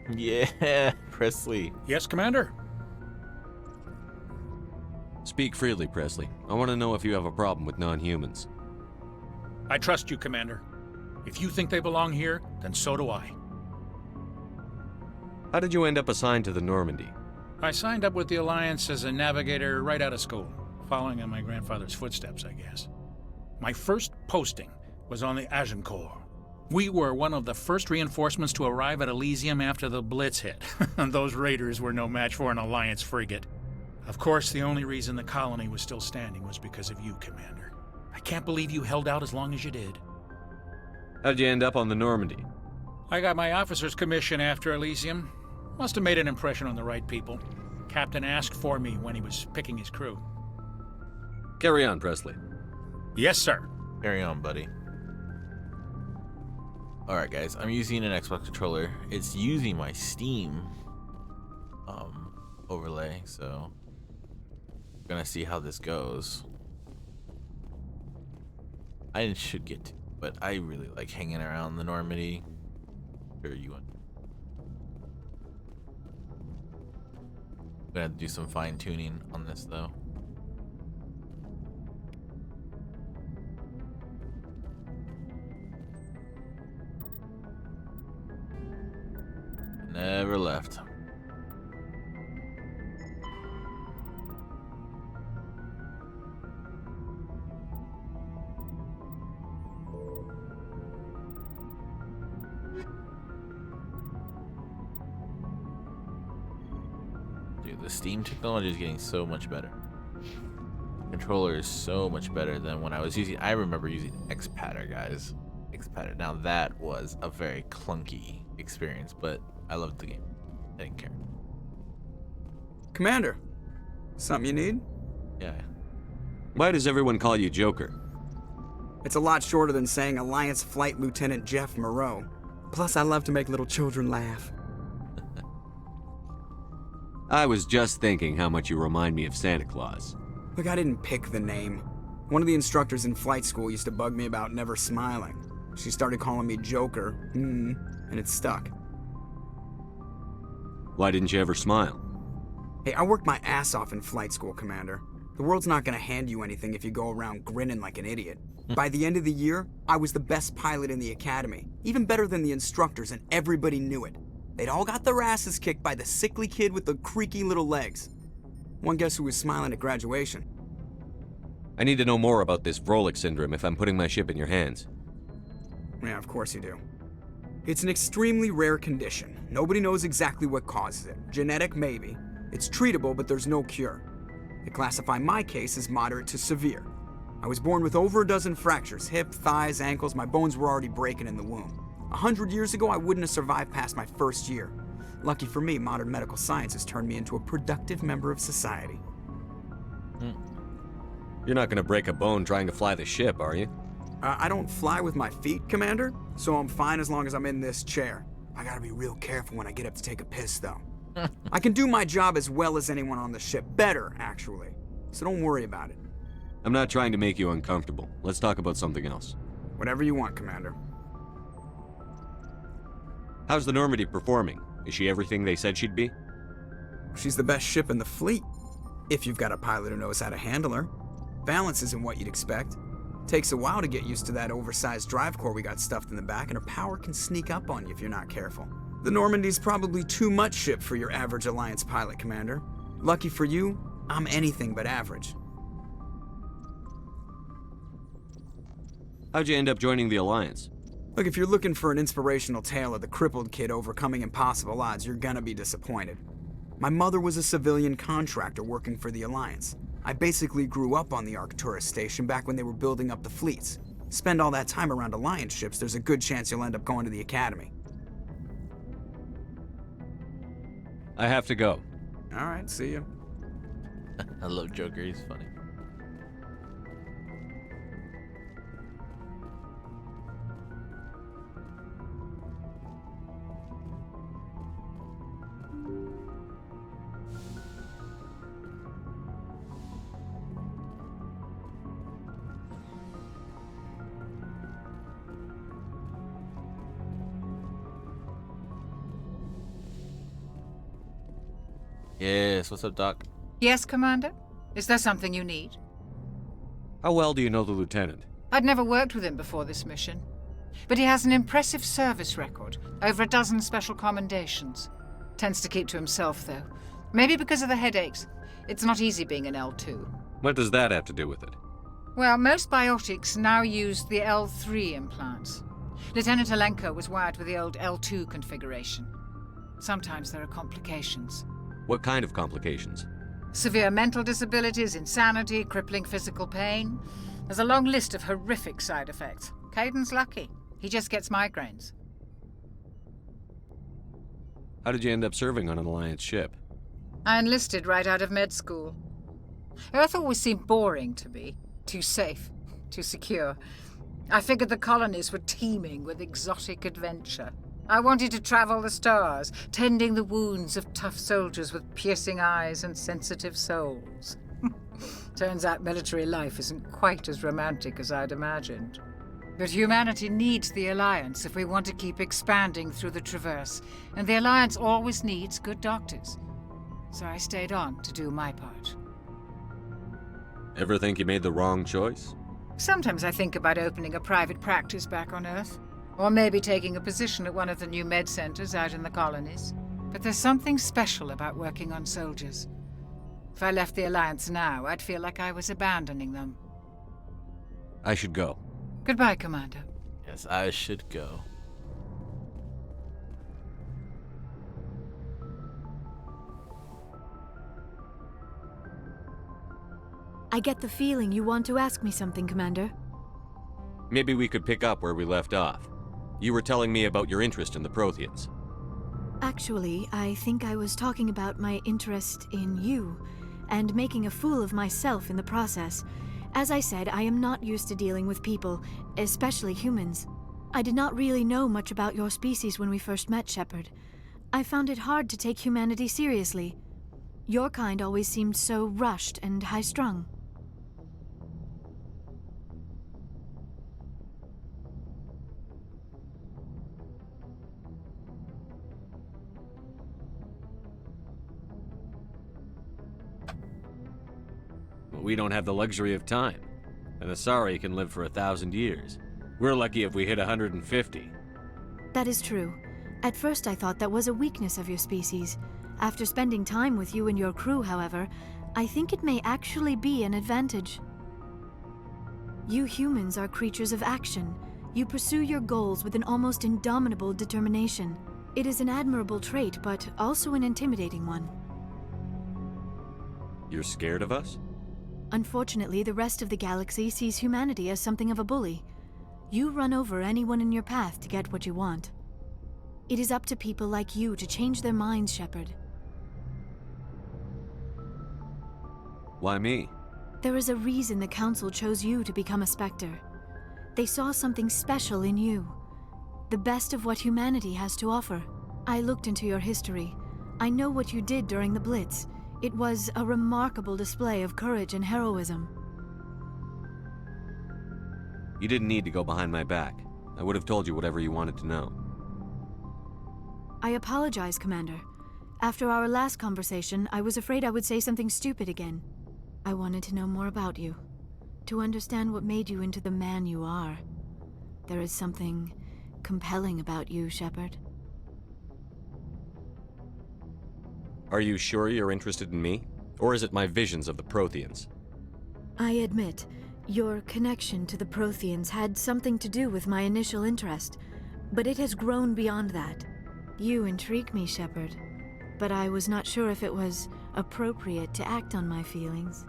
Yeah, Presley. Yes, Commander? Speak freely, Presley. I want to know if you have a problem with non-humans. I trust you, Commander. If you think they belong here, then so do I. How did you end up assigned to the Normandy? I signed up with the Alliance as a navigator right out of school, following in my grandfather's footsteps, I guess. My first posting was on the Agincourt. We were one of the first reinforcements to arrive at Elysium after the Blitz hit. Those raiders were no match for an Alliance frigate. Of course, the only reason the colony was still standing was because of you, Commander. I can't believe you held out as long as you did. How'd you end up on the Normandy? I got my officer's commission after Elysium. Must have made an impression on the right people. Captain asked for me when he was picking his crew. Carry on, Presley. Yes, sir. Carry on, buddy. Alright, guys. I'm using an Xbox controller. It's using my Steam overlay, so we're gonna see how this goes. I should get to, but I really like hanging around the Normandy. Sure, you want. I'm gonna do some fine tuning on this though. Never left. Dude, the Steam technology is getting so much better. Controller is so much better than when I was using. I remember using X-Patter, guys. X-Patter. Now that was a very clunky experience, but I loved the game. I didn't care. Commander, something you need? Yeah. Why does everyone call you Joker? It's a lot shorter than saying Alliance Flight Lieutenant Jeff Moreau. Plus, I love to make little children laugh. I was just thinking how much you remind me of Santa Claus. Look, I didn't pick the name. One of the instructors in flight school used to bug me about never smiling. She started calling me Joker, and it stuck. Why didn't you ever smile? Hey, I worked my ass off in flight school, Commander. The world's not gonna hand you anything if you go around grinning like an idiot. By the end of the year, I was the best pilot in the academy, even better than the instructors, and everybody knew it. They'd all got their asses kicked by the sickly kid with the creaky little legs. One guess who was smiling at graduation? I need to know more about this Vrolik syndrome if I'm putting my ship in your hands. Yeah, of course you do. It's an extremely rare condition. Nobody knows exactly what causes it. Genetic, maybe. It's treatable, but there's no cure. They classify my case as moderate to severe. I was born with over a dozen fractures, hip, thighs, ankles. My bones were already breaking in the womb. 100 years ago, I wouldn't have survived past my first year. Lucky for me, modern medical science has turned me into a productive member of society. You're not gonna break a bone trying to fly the ship, are you? I don't fly with my feet, Commander, so I'm fine as long as I'm in this chair. I gotta be real careful when I get up to take a piss, though. I can do my job as well as anyone on the ship. Better, actually. So don't worry about it. I'm not trying to make you uncomfortable. Let's talk about something else. Whatever you want, Commander. How's the Normandy performing? Is she everything they said she'd be? She's the best ship in the fleet, if you've got a pilot who knows how to handle her. Balance isn't what you'd expect. Takes a while to get used to that oversized drive core we got stuffed in the back, and her power can sneak up on you if you're not careful. The Normandy's probably too much ship for your average Alliance pilot, Commander. Lucky for you, I'm anything but average. How'd you end up joining the Alliance? Look, if you're looking for an inspirational tale of the crippled kid overcoming impossible odds, you're gonna be disappointed. My mother was a civilian contractor working for the Alliance. I basically grew up on the Arcturus station back when they were building up the fleets. Spend all that time around Alliance ships, there's a good chance you'll end up going to the Academy. I have to go. All right, see you. I love Joker, he's funny. Yes, what's up, Doc? Yes, Commander? Is there something you need? How well do you know the lieutenant? I'd never worked with him before this mission. But he has an impressive service record, over a dozen special commendations. Tends to keep to himself, though. Maybe because of the headaches. It's not easy being an L2. What does that have to do with it? Well, most biotics now use the L3 implants. Lieutenant Alenko was wired with the old L2 configuration. Sometimes there are complications. What kind of complications? Severe mental disabilities, insanity, crippling physical pain. There's a long list of horrific side effects. Caden's lucky. He just gets migraines. How did you end up serving on an Alliance ship? I enlisted right out of med school. Earth always seemed boring to me. Too safe, too secure. I figured the colonies were teeming with exotic adventure. I wanted to travel the stars, tending the wounds of tough soldiers with piercing eyes and sensitive souls. Turns out military life isn't quite as romantic as I'd imagined. But humanity needs the Alliance if we want to keep expanding through the Traverse, and the Alliance always needs good doctors. So I stayed on to do my part. Ever think you made the wrong choice? Sometimes I think about opening a private practice back on Earth, or maybe taking a position at one of the new med centers out in the colonies. But there's something special about working on soldiers. If I left the Alliance now, I'd feel like I was abandoning them. I should go. Goodbye, Commander. Yes, I should go. I get the feeling you want to ask me something, Commander. Maybe we could pick up where we left off. You were telling me about your interest in the Protheans. Actually, I think I was talking about my interest in you, and making a fool of myself in the process. As I said, I am not used to dealing with people, especially humans. I did not really know much about your species when we first met, Shepard. I found it hard to take humanity seriously. Your kind always seemed so rushed and high-strung. We don't have the luxury of time. An Asari can live for 1,000 years. We're lucky if we hit 150. That is true. At first I thought that was a weakness of your species. After spending time with you and your crew, however, I think it may actually be an advantage. You humans are creatures of action. You pursue your goals with an almost indomitable determination. It is an admirable trait, but also an intimidating one. You're scared of us? Unfortunately, the rest of the galaxy sees humanity as something of a bully. You run over anyone in your path to get what you want. It is up to people like you to change their minds, Shepard. Why me? There is a reason the Council chose you to become a Spectre. They saw something special in you. The best of what humanity has to offer. I looked into your history. I know what you did during the Blitz. It was a remarkable display of courage and heroism. You didn't need to go behind my back. I would have told you whatever you wanted to know. I apologize, Commander. After our last conversation, I was afraid I would say something stupid again. I wanted to know more about you, to understand what made you into the man you are. There is something compelling about you, Shepard. Are you sure you're interested in me? Or is it my visions of the Protheans? I admit, your connection to the Protheans had something to do with my initial interest, but it has grown beyond that. You intrigue me, Shepard, but I was not sure if it was appropriate to act on my feelings.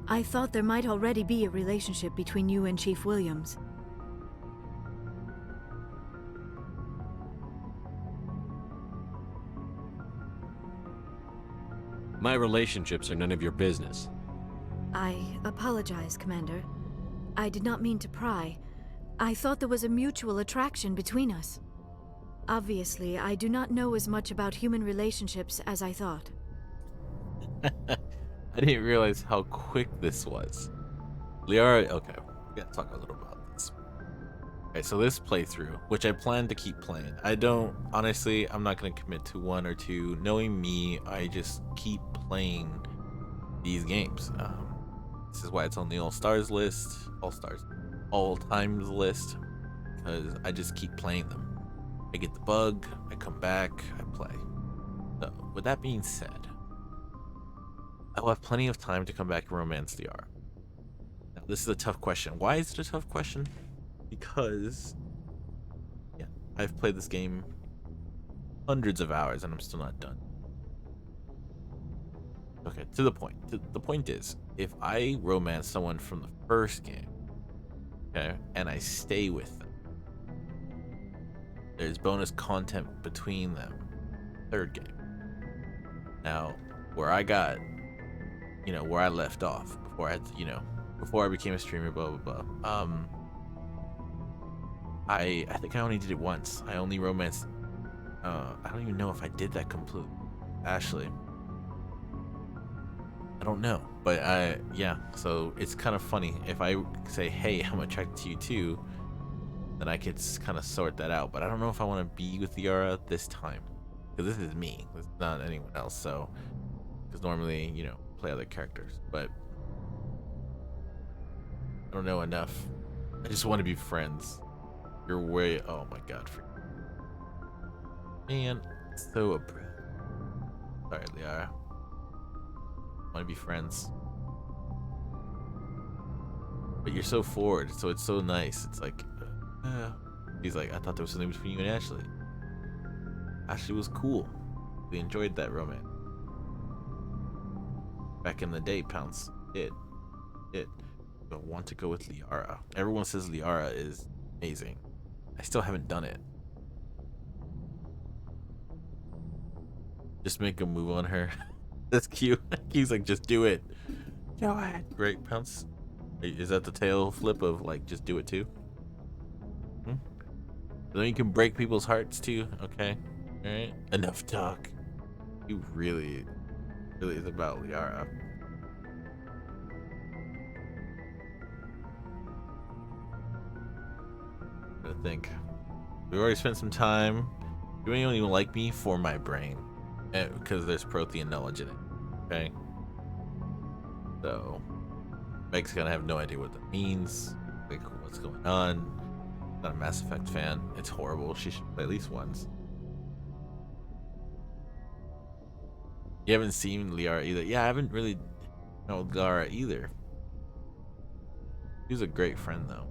I thought there might already be a relationship between you and Chief Williams. My relationships are none of your business. I apologize, Commander. I did not mean to pry. I thought there was a mutual attraction between us. Obviously, I do not know as much about human relationships as I thought. I didn't realize how quick this was. Liara, okay, we gotta talk a little about this. Right, so this playthrough, which I plan to keep playing, honestly, I'm not going to commit to one or two. Knowing me, I just keep playing these games. This is why it's on the All Times list, because I just keep playing them. I get the bug, I come back, I play. So, with that being said, I will have plenty of time to come back and romance Liara. Now, this is a tough question. Why is it a tough question? Because, yeah, I've played this game hundreds of hours and I'm still not done. Okay, to the point. The point is, if I romance someone from the first game, okay, and I stay with them, there's bonus content between them. Third game. Now, where I got, where I left off before before I became a streamer, blah blah blah. I think I only did it once. I only romanced. I don't even know if I did that completely. Ashley. I don't know, but yeah. So it's kind of funny if I say, "Hey, I'm attracted to you too," then I could kind of sort that out. But I don't know if I want to be with Liara this time, because this is me. This is not anyone else. So, because normally, play other characters, but I don't know enough. I just want to be friends. You're way. Oh my god, man, so abrupt. Sorry, Liara. Want to be friends, but you're so forward, so it's so nice. It's like, he's like, I thought there was something between you and Ashley. Ashley was cool. We enjoyed that romance back in the day. Pounce did. But want to go with Liara. Everyone says Liara is amazing. I still haven't done it. Just make a move on her. That's cute. He's like, just do it. Do it. Great, Pounce. Is that the tail flip of like, just do it too? Then you can break people's hearts too. Okay. All right. Enough talk. You really is about Liara. I think we already spent some time. You don't even like me for my brain, because there's Prothean knowledge in it. Okay. So Meg's gonna have no idea what that means. Like, what's going on? Not a Mass Effect fan. It's horrible. She should play at least once. You haven't seen Liara either. Yeah, I haven't really known Liara either. She was a great friend though.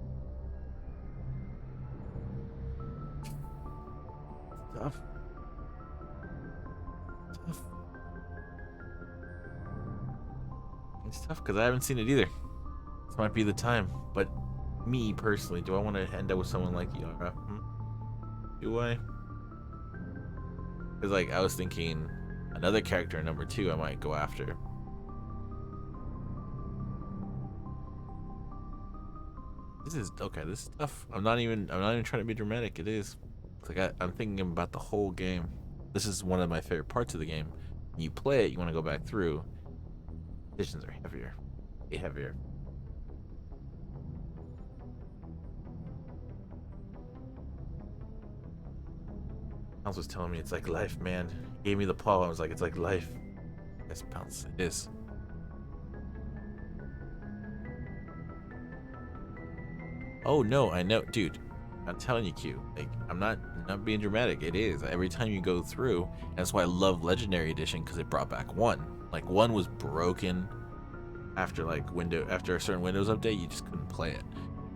Tough. It's tough because I haven't seen it either. This might be the time, but me personally, do I want to end up with someone like Liara? Do I? Because like I was thinking, another character number 2 I might go after. This is okay. This is tough. I'm not even trying to be dramatic. It is. It's like I'm thinking about the whole game. This is one of my favorite parts of the game. When you play it, you want to go back through. Decisions are heavier. Way heavier. Pounce was telling me it's like life, man. He gave me the paw. I was like, it's like life. Yes, Pounce, it is. Oh no, I know, dude. I'm telling you, Q. Like, I'm not being dramatic. It is. Every time you go through, and that's why I love Legendary Edition, because it brought back 1. Like 1 was broken after after a certain Windows update, you just couldn't play it.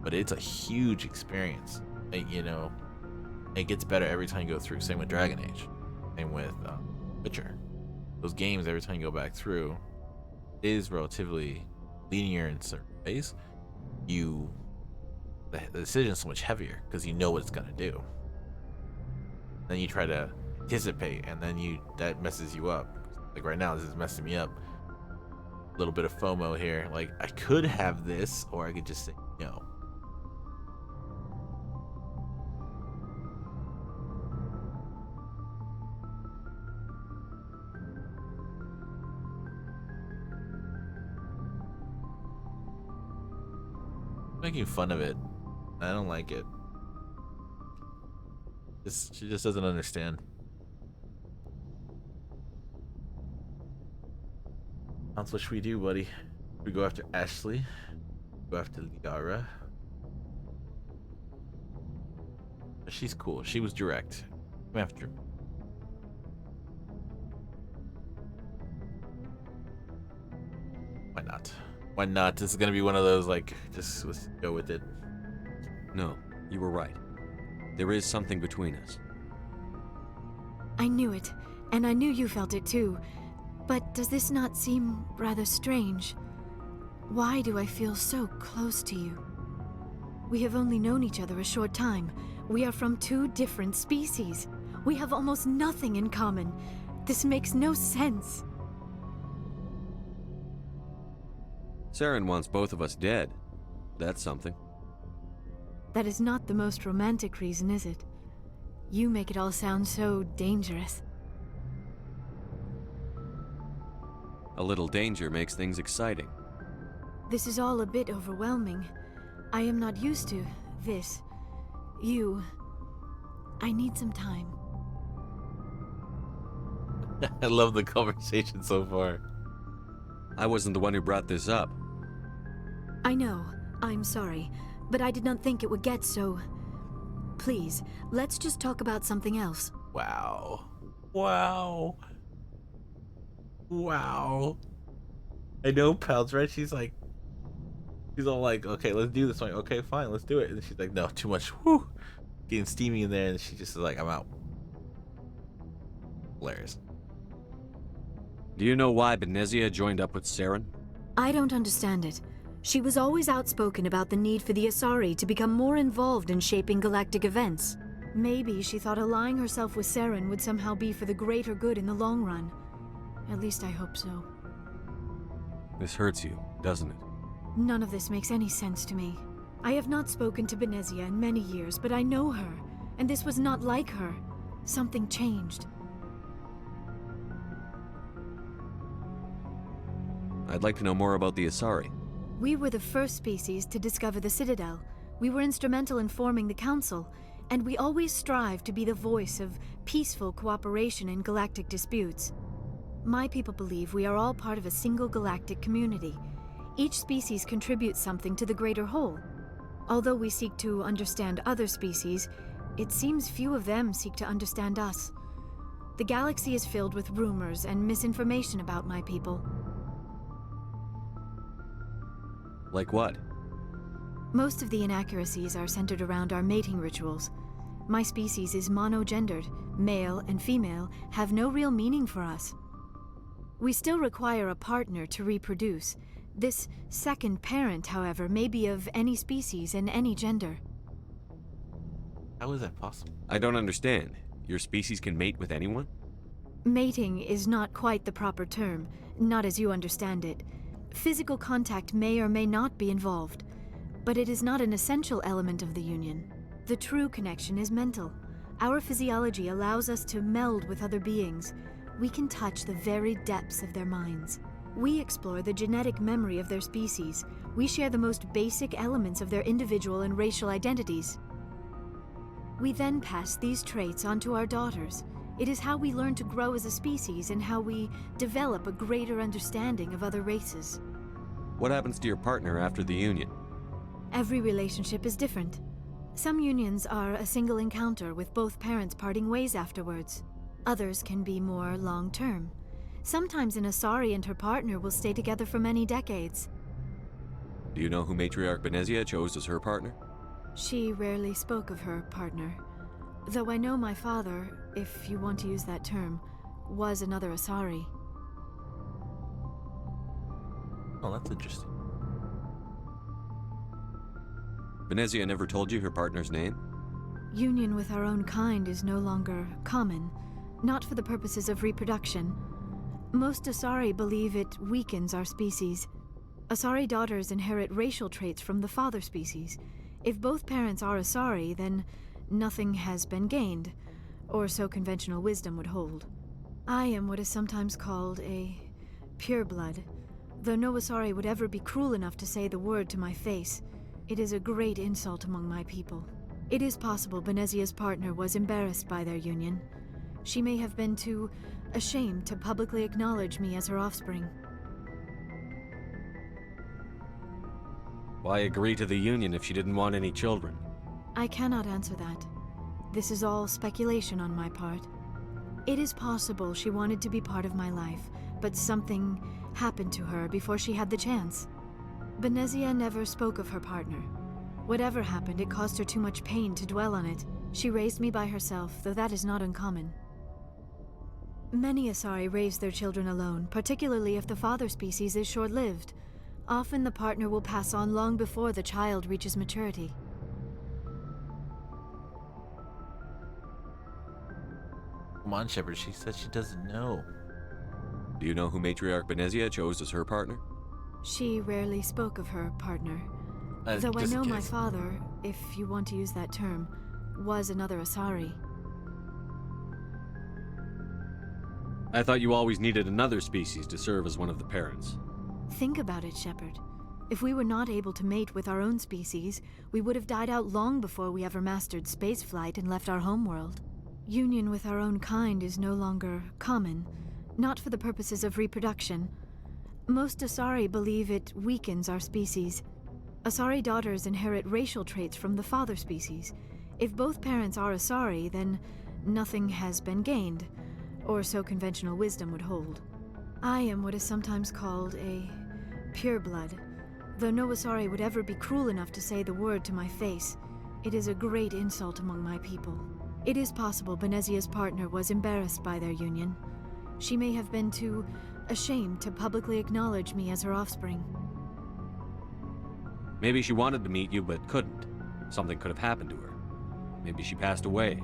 But it's a huge experience. Like, it gets better every time you go through. Same with Dragon Age. Same with Witcher. Those games, every time you go back through, is relatively linear in certain ways. The decision is so much heavier because you know what it's gonna do. Then you try to anticipate, and then that messes you up. Like right now, this is messing me up. A little bit of FOMO here. Like, I could have this, or I could just say no. Making fun of it. I don't like it. She just doesn't understand. That's what should we do, buddy? We go after Ashley. Go after Liara. But she's cool. She was direct. Come after him. Why not? Why not? This is gonna be one of those, like, just let's go with it. No, you were right. There is something between us. I knew it, and I knew you felt it too. But does this not seem rather strange? Why do I feel so close to you? We have only known each other a short time. We are from two different species. We have almost nothing in common. This makes no sense. Saren wants both of us dead. That's something. That is not the most romantic reason, is it? You make it all sound so dangerous. A little danger makes things exciting. This is all a bit overwhelming. I am not used to this. You. I need some time. I love the conversation so far. I wasn't the one who brought this up. I know. I'm sorry. But I did not think it would get so... Please, let's just talk about something else. Wow. Wow. Wow. I know, pals, right? She's all like, okay, let's do this. I'm like, okay, fine, let's do it. And she's like, no, too much. Whew. Getting steamy in there, and she just is like, I'm out. Hilarious. Do you know why Benezia joined up with Saren? I don't understand it. She was always outspoken about the need for the Asari to become more involved in shaping galactic events. Maybe she thought allying herself with Saren would somehow be for the greater good in the long run. At least I hope so. This hurts you, doesn't it? None of this makes any sense to me. I have not spoken to Benezia in many years, but I know her, and this was not like her. Something changed. I'd like to know more about the Asari. We were the first species to discover the Citadel. We were instrumental in forming the Council, and we always strive to be the voice of peaceful cooperation in galactic disputes. My people believe we are all part of a single galactic community. Each species contributes something to the greater whole. Although we seek to understand other species, it seems few of them seek to understand us. The galaxy is filled with rumors and misinformation about my people. Like what? Most of the inaccuracies are centered around our mating rituals. My species is monogendered. Male and female have no real meaning for us. We still require a partner to reproduce. This second parent, however, may be of any species and any gender. How is that possible? I don't understand. Your species can mate with anyone? Mating is not quite the proper term, not as you understand it. Physical contact may or may not be involved, but it is not an essential element of the union. The true connection is mental. Our physiology allows us to meld with other beings. We can touch the very depths of their minds. We explore the genetic memory of their species. We share the most basic elements of their individual and racial identities. We then pass these traits on to our daughters. It is how we learn to grow as a species and how we develop a greater understanding of other races. What happens to your partner after the union? Every relationship is different. Some unions are a single encounter with both parents parting ways afterwards. Others can be more long-term. Sometimes an Asari and her partner will stay together for many decades. Do you know who Matriarch Benezia chose as her partner? She rarely spoke of her partner. Though I know my father, if you want to use that term, was another Asari. Oh, that's interesting. Benezia never told you her partner's name? Union with our own kind is no longer common, not for the purposes of reproduction. Most Asari believe it weakens our species. Asari daughters inherit racial traits from the father species. If both parents are Asari, then nothing has been gained, or so conventional wisdom would hold. I am what is sometimes called a pureblood, though no Asari would ever be cruel enough to say the word to my face. It is a great insult among my people. It is possible Benezia's partner was embarrassed by their union. She may have been too ashamed to publicly acknowledge me as her offspring. Why agree to the union if she didn't want any children? I cannot answer that. This is all speculation on my part. It is possible she wanted to be part of my life, but something happened to her before she had the chance. Benezia never spoke of her partner. Whatever happened, it caused her too much pain to dwell on it. She raised me by herself, though that is not uncommon. Many Asari raise their children alone, particularly if the father species is short-lived. Often the partner will pass on long before the child reaches maturity. Come on, Shepard. She said she doesn't know. Do you know who Matriarch Benezia chose as her partner? She rarely spoke of her partner. Though I Just in know my case. father, if you want to use that term, was another Asari. I thought you always needed another species to serve as one of the parents. Think about it, Shepard. If we were not able to mate with our own species, we would have died out long before we ever mastered spaceflight and left our homeworld. Union with our own kind is no longer common, not for the purposes of reproduction. Most Asari believe it weakens our species. Asari daughters inherit racial traits from the father species. If both parents are Asari, then nothing has been gained, or so conventional wisdom would hold. I am what is sometimes called a pureblood, though no Asari would ever be cruel enough to say the word to my face. It is a great insult among my people. It is possible Benezia's partner was embarrassed by their union. She may have been too ashamed to publicly acknowledge me as her offspring. Maybe she wanted to meet you but couldn't. Something could have happened to her. Maybe she passed away.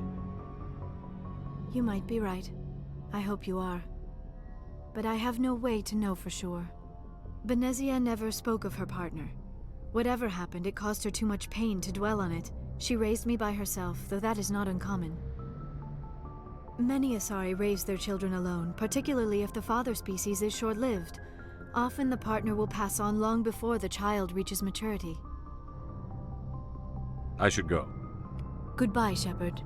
You might be right. I hope you are. But I have no way to know for sure. Benezia never spoke of her partner. Whatever happened, it caused her too much pain to dwell on it. She raised me by herself, though that is not uncommon. Many Asari raise their children alone, particularly if the father species is short-lived. Often the partner will pass on long before the child reaches maturity. I should go. Goodbye, Shepard.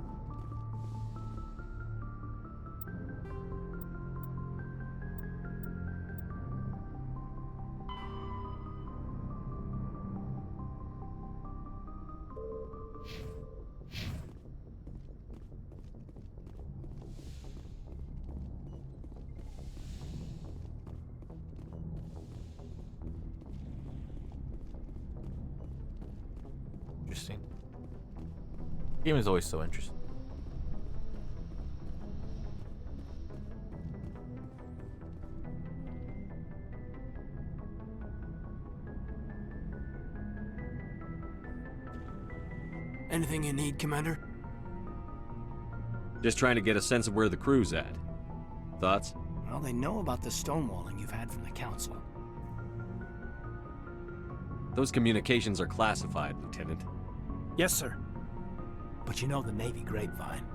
Interesting. Game is always so interesting. Anything you need, Commander? Just trying to get a sense of where the crew's at. Thoughts? Well, they know about the stonewalling you've had from the Council. Those communications are classified, Lieutenant. Yes, sir. But you know the Navy grapevine.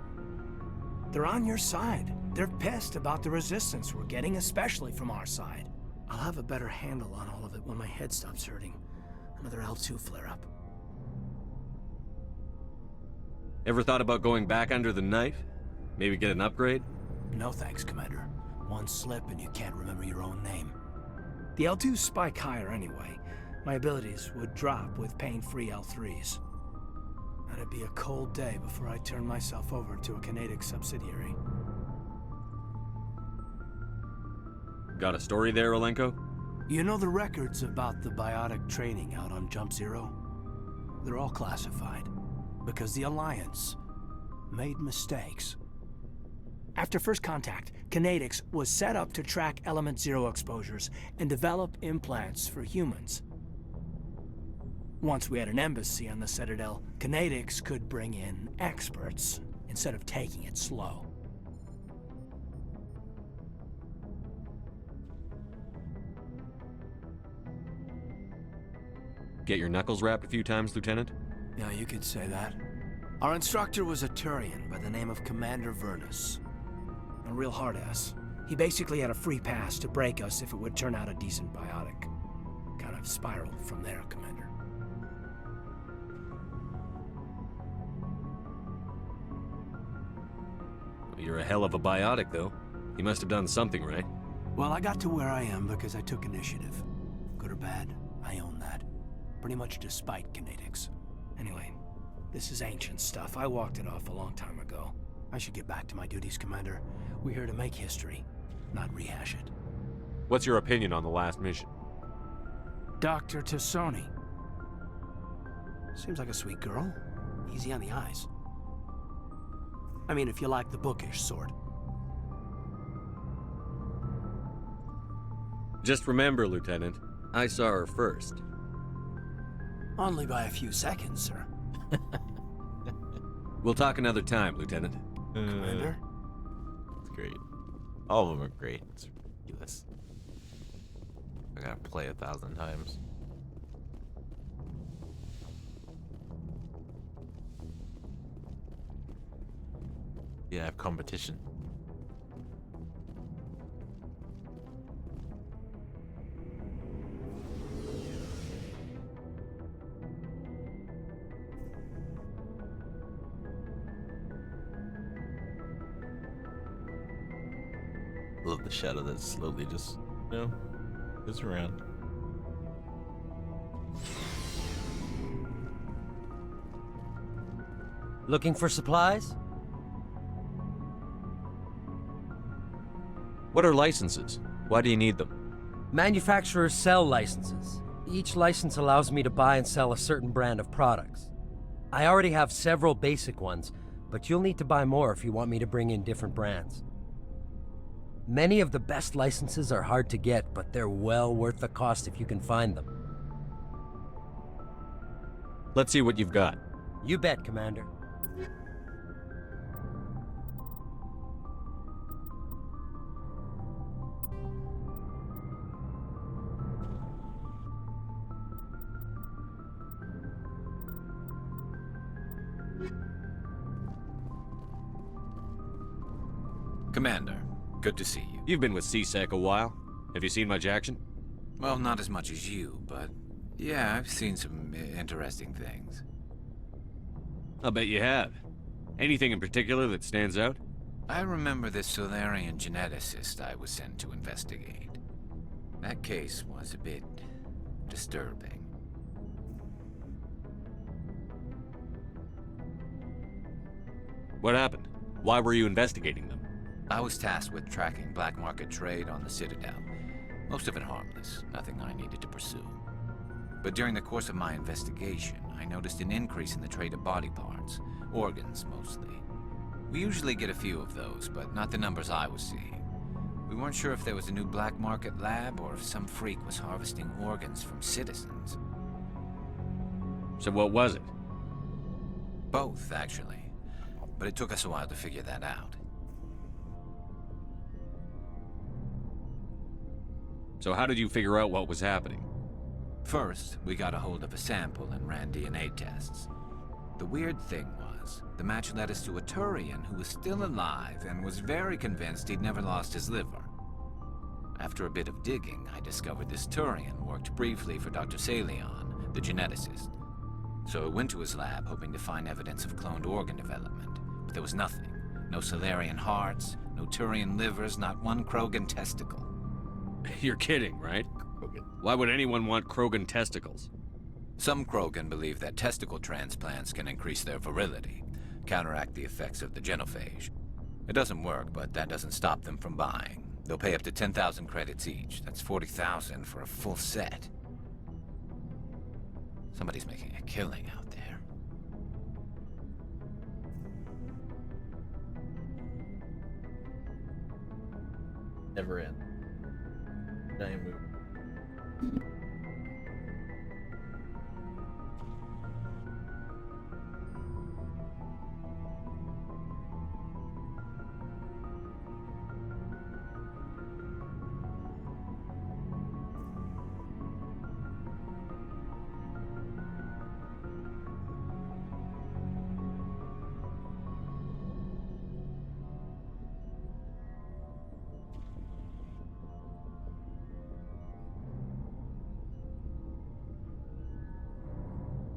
They're on your side. They're pissed about the resistance we're getting, especially from our side. I'll have a better handle on all of it when my head stops hurting. Another L2 flare-up. Ever thought about going back under the knife? Maybe get an upgrade? No thanks, Commander. One slip and you can't remember your own name. The L2s spike higher anyway. My abilities would drop with pain-free L3s. And it'd be a cold day before I turn myself over to a Canadic subsidiary. Got a story there, Olenko? You know the records about the biotic training out on Jump Zero? They're all classified, because the Alliance made mistakes. After first contact, Canadics was set up to track Element Zero exposures and develop implants for humans. Once we had an embassy on the Citadel, Canadics could bring in experts instead of taking it slow. Get your knuckles rapped a few times, Lieutenant? Yeah, you could say that. Our instructor was a Turian by the name of Commander Vernus. A real hard-ass. He basically had a free pass to break us if it would turn out a decent biotic. Kind of spiraled from there, Commander. You're a hell of a biotic, though. You must have done something right. Well, I got to where I am because I took initiative. Good or bad, I own that. Pretty much despite kinetics. Anyway, this is ancient stuff. I walked it off a long time ago. I should get back to my duties, Commander. We're here to make history, not rehash it. What's your opinion on the last mission? Dr. Tassoni. Seems like a sweet girl. Easy on the eyes. I mean, if you like the bookish sort. Just remember, Lieutenant, I saw her first. Only by a few seconds, sir. We'll talk another time, Lieutenant. Commander? It's great. All of them are great. It's ridiculous. I gotta play 1,000 times. Yeah, I have competition. Love the shadow that slowly just, goes around. Looking for supplies? What are licenses? Why do you need them? Manufacturers sell licenses. Each license allows me to buy and sell a certain brand of products. I already have several basic ones, but you'll need to buy more if you want me to bring in different brands. Many of the best licenses are hard to get, but they're well worth the cost if you can find them. Let's see what you've got. You bet, Commander. Commander, good to see you. You've been with CSEC a while. Have you seen much action? Well, not as much as you, but yeah, I've seen some interesting things. I'll bet you have. Anything in particular that stands out? I remember this Solarian geneticist I was sent to investigate. That case was a bit disturbing. What happened? Why were you investigating them? I was tasked with tracking black market trade on the Citadel. Most of it harmless, nothing I needed to pursue. But during the course of my investigation, I noticed an increase in the trade of body parts, organs mostly. We usually get a few of those, but not the numbers I was seeing. We weren't sure if there was a new black market lab or if some freak was harvesting organs from citizens. So what was it? Both, actually. But it took us a while to figure that out. So how did you figure out what was happening? First, we got a hold of a sample and ran DNA tests. The weird thing was, the match led us to a Turian who was still alive and was very convinced he'd never lost his liver. After a bit of digging, I discovered this Turian worked briefly for Dr. Salion, the geneticist. So I went to his lab hoping to find evidence of cloned organ development, but there was nothing. No Solarian hearts, no Turian livers, not one Krogan testicle. You're kidding, right? Why would anyone want Krogan testicles? Some Krogan believe that testicle transplants can increase their virility, counteract the effects of the genophage. It doesn't work, but that doesn't stop them from buying. They'll pay up to 10,000 credits each. That's 40,000 for a full set. Somebody's making a killing out there. Never end. Giant move.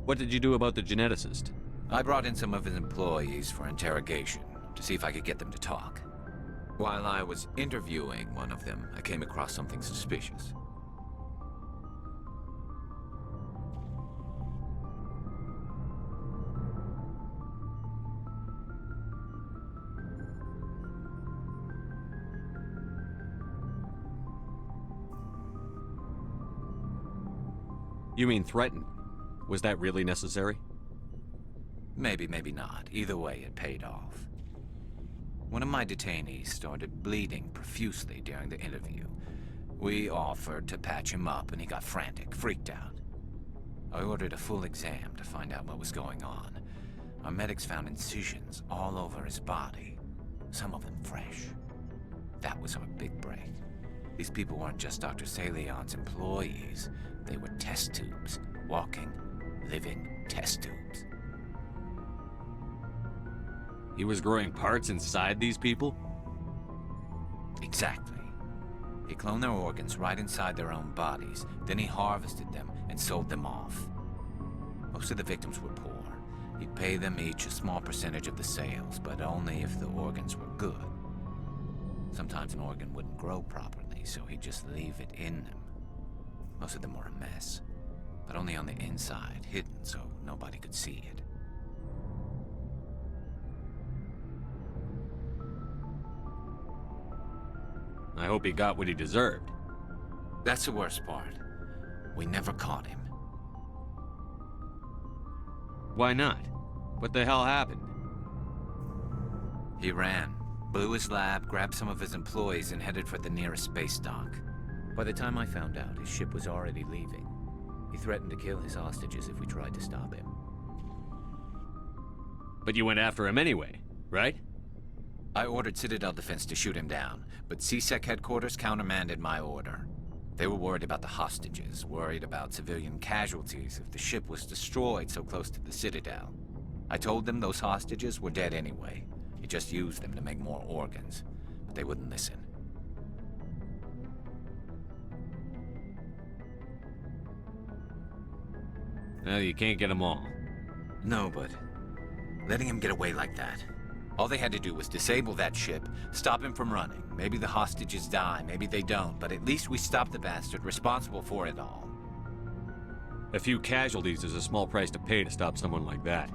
What did you do about the geneticist? I brought in some of his employees for interrogation. to see if I could get them to talk. While I was interviewing one of them, I came across something suspicious. You mean threatened? Was that really necessary? Maybe, maybe not. Either way, it paid off. One of my detainees started bleeding profusely during the interview. We offered to patch him up, and he got frantic, freaked out. I ordered a full exam to find out what was going on. Our medics found incisions all over his body, some of them fresh. That was our big break. These people weren't just Dr. Salion's employees. They were test tubes. Walking, living test tubes. He was growing parts inside these people? Exactly. He cloned their organs right inside their own bodies. Then he harvested them and sold them off. Most of the victims were poor. He'd pay them each a small percentage of the sales, but only if the organs were good. Sometimes an organ wouldn't grow properly, so he'd just leave it in them. Most of them were a mess, but only on the inside, hidden so nobody could see it. I hope he got what he deserved. That's the worst part. We never caught him. Why not? What the hell happened? He ran, blew his lab, grabbed some of his employees, and headed for the nearest space dock. By the time I found out, his ship was already leaving. He threatened to kill his hostages if we tried to stop him. But you went after him anyway, right? I ordered Citadel Defense to shoot him down, but CSEC headquarters countermanded my order. They were worried about the hostages, worried about civilian casualties if the ship was destroyed so close to the Citadel. I told them those hostages were dead anyway. He just used them to make more organs, but they wouldn't listen. Well, you can't get them all. No, but letting him get away like that. All they had to do was disable that ship, stop him from running. Maybe the hostages die, maybe they don't, but at least we stopped the bastard responsible for it all. A few casualties is a small price to pay to stop someone like that.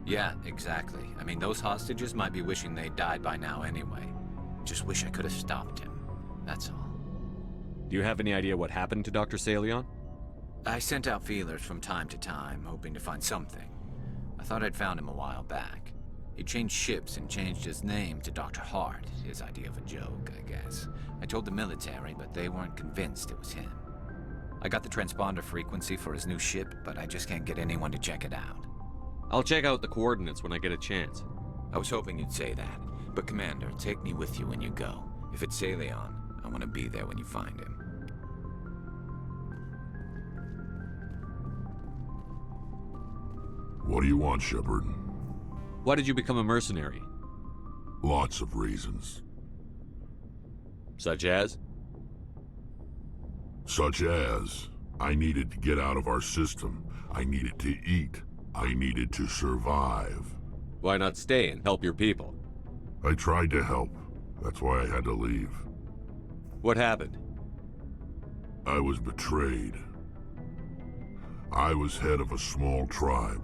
Yeah, exactly. I mean, those hostages might be wishing they'd died by now anyway. Just wish I could have stopped him. That's all. Do you have any idea what happened to Dr. Salion? I sent out feelers from time to time, hoping to find something. I thought I'd found him a while back. He changed ships and changed his name to Dr. Hart, his idea of a joke, I guess. I told the military, but they weren't convinced it was him. I got the transponder frequency for his new ship, but I just can't get anyone to check it out. I'll check out the coordinates when I get a chance. I was hoping you'd say that, but Commander, take me with you when you go. If it's Salion, I want to be there when you find him. What do you want, Shepard? Why did you become a mercenary? Lots of reasons. Such as? Such as, I needed to get out of our system. I needed to eat. I needed to survive. Why not stay and help your people? I tried to help. That's why I had to leave. What happened? I was betrayed. I was head of a small tribe.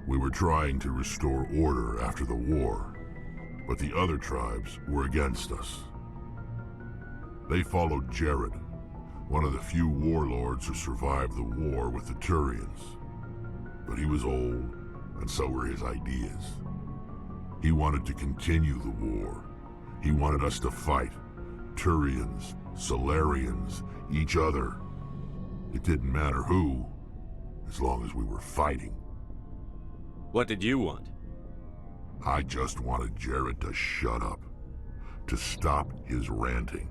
We were trying to restore order after the war, but the other tribes were against us. They followed Jared, one of the few warlords who survived the war with the Turians. But he was old, and so were his ideas. He wanted to continue the war. He wanted us to fight. Turians, Solarians, each other. It didn't matter who, as long as we were fighting. What did you want? I just wanted Jared to shut up, to stop his ranting.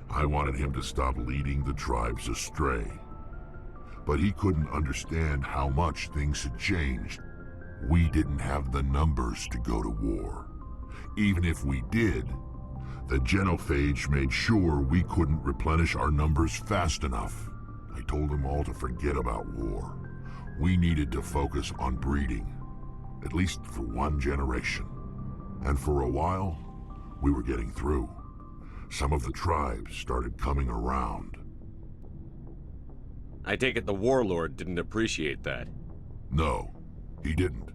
I wanted him to stop leading the tribes astray. But he couldn't understand how much things had changed. We didn't have the numbers to go to war. Even if we did, the genophage made sure we couldn't replenish our numbers fast enough. I told them all to forget about war. We needed to focus on breeding, at least for one generation. And for a while, we were getting through. Some of the tribes started coming around. I take it the warlord didn't appreciate that. No, he didn't.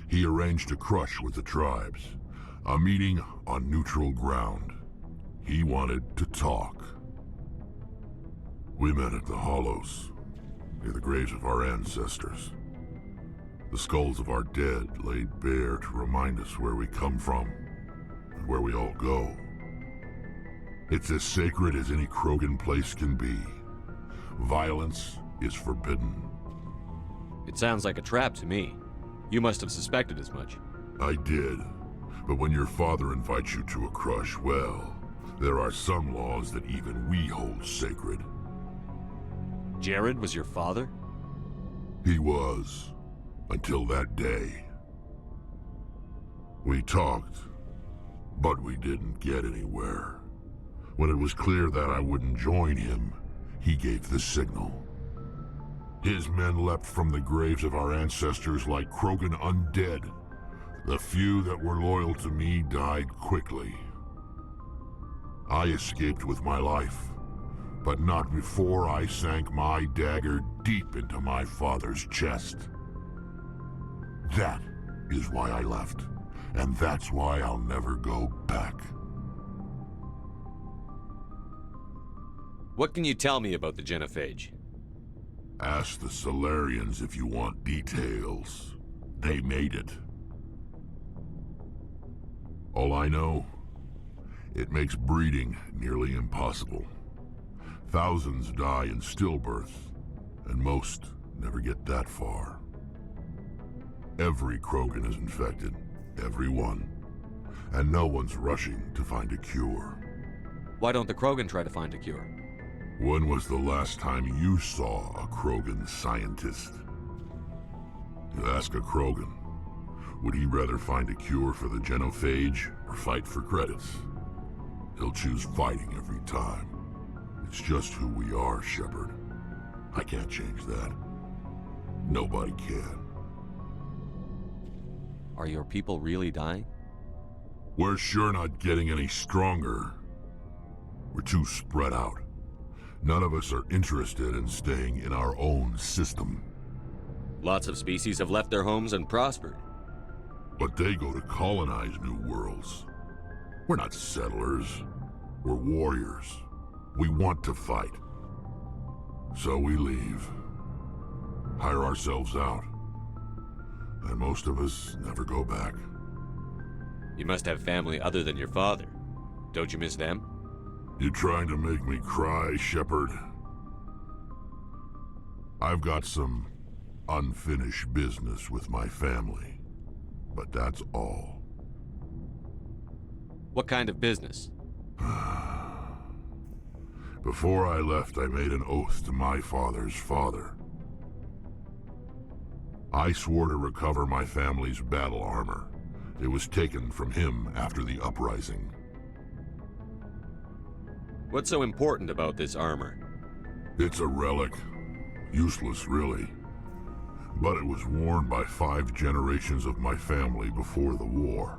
He arranged a crush with the tribes, a meeting on neutral ground. He wanted to talk. We met at the Hollows, near the graves of our ancestors. The skulls of our dead laid bare to remind us where we come from and where we all go. It's as sacred as any Krogan place can be. Violence is forbidden. It sounds like a trap to me. You must have suspected as much. I did. But when your father invites you to a crush, well, there are some laws that even we hold sacred. Jared was your father? He was. Until that day. We talked, but we didn't get anywhere. When it was clear that I wouldn't join him, he gave the signal. His men leapt from the graves of our ancestors like Krogan undead. The few that were loyal to me died quickly. I escaped with my life, but not before I sank my dagger deep into my father's chest. That is why I left, and that's why I'll never go back. What can you tell me about the Genophage? Ask the Solarians if you want details. They made it. All I know, it makes breeding nearly impossible. Thousands die in stillbirth, and most never get that far. Every Krogan is infected, every one, and no one's rushing to find a cure. Why don't the Krogan try to find a cure? When was the last time you saw a Krogan scientist? You ask a Krogan, would he rather find a cure for the Genophage or fight for credits? He'll choose fighting every time. It's just who we are, Shepard. I can't change that. Nobody can. Are your people really dying? We're sure not getting any stronger. We're too spread out. None of us are interested in staying in our own system. Lots of species have left their homes and prospered. But they go to colonize new worlds. We're not settlers. We're warriors. We want to fight. So we leave. Hire ourselves out. And most of us never go back. You must have family other than your father. Don't you miss them? You trying to make me cry, Shepard? I've got some unfinished business with my family, but that's all. What kind of business? Before I left, I made an oath to my father's father. I swore to recover my family's battle armor. It was taken from him after the uprising. What's so important about this armor? It's a relic. Useless, really. But it was worn by 5 generations of my family before the war.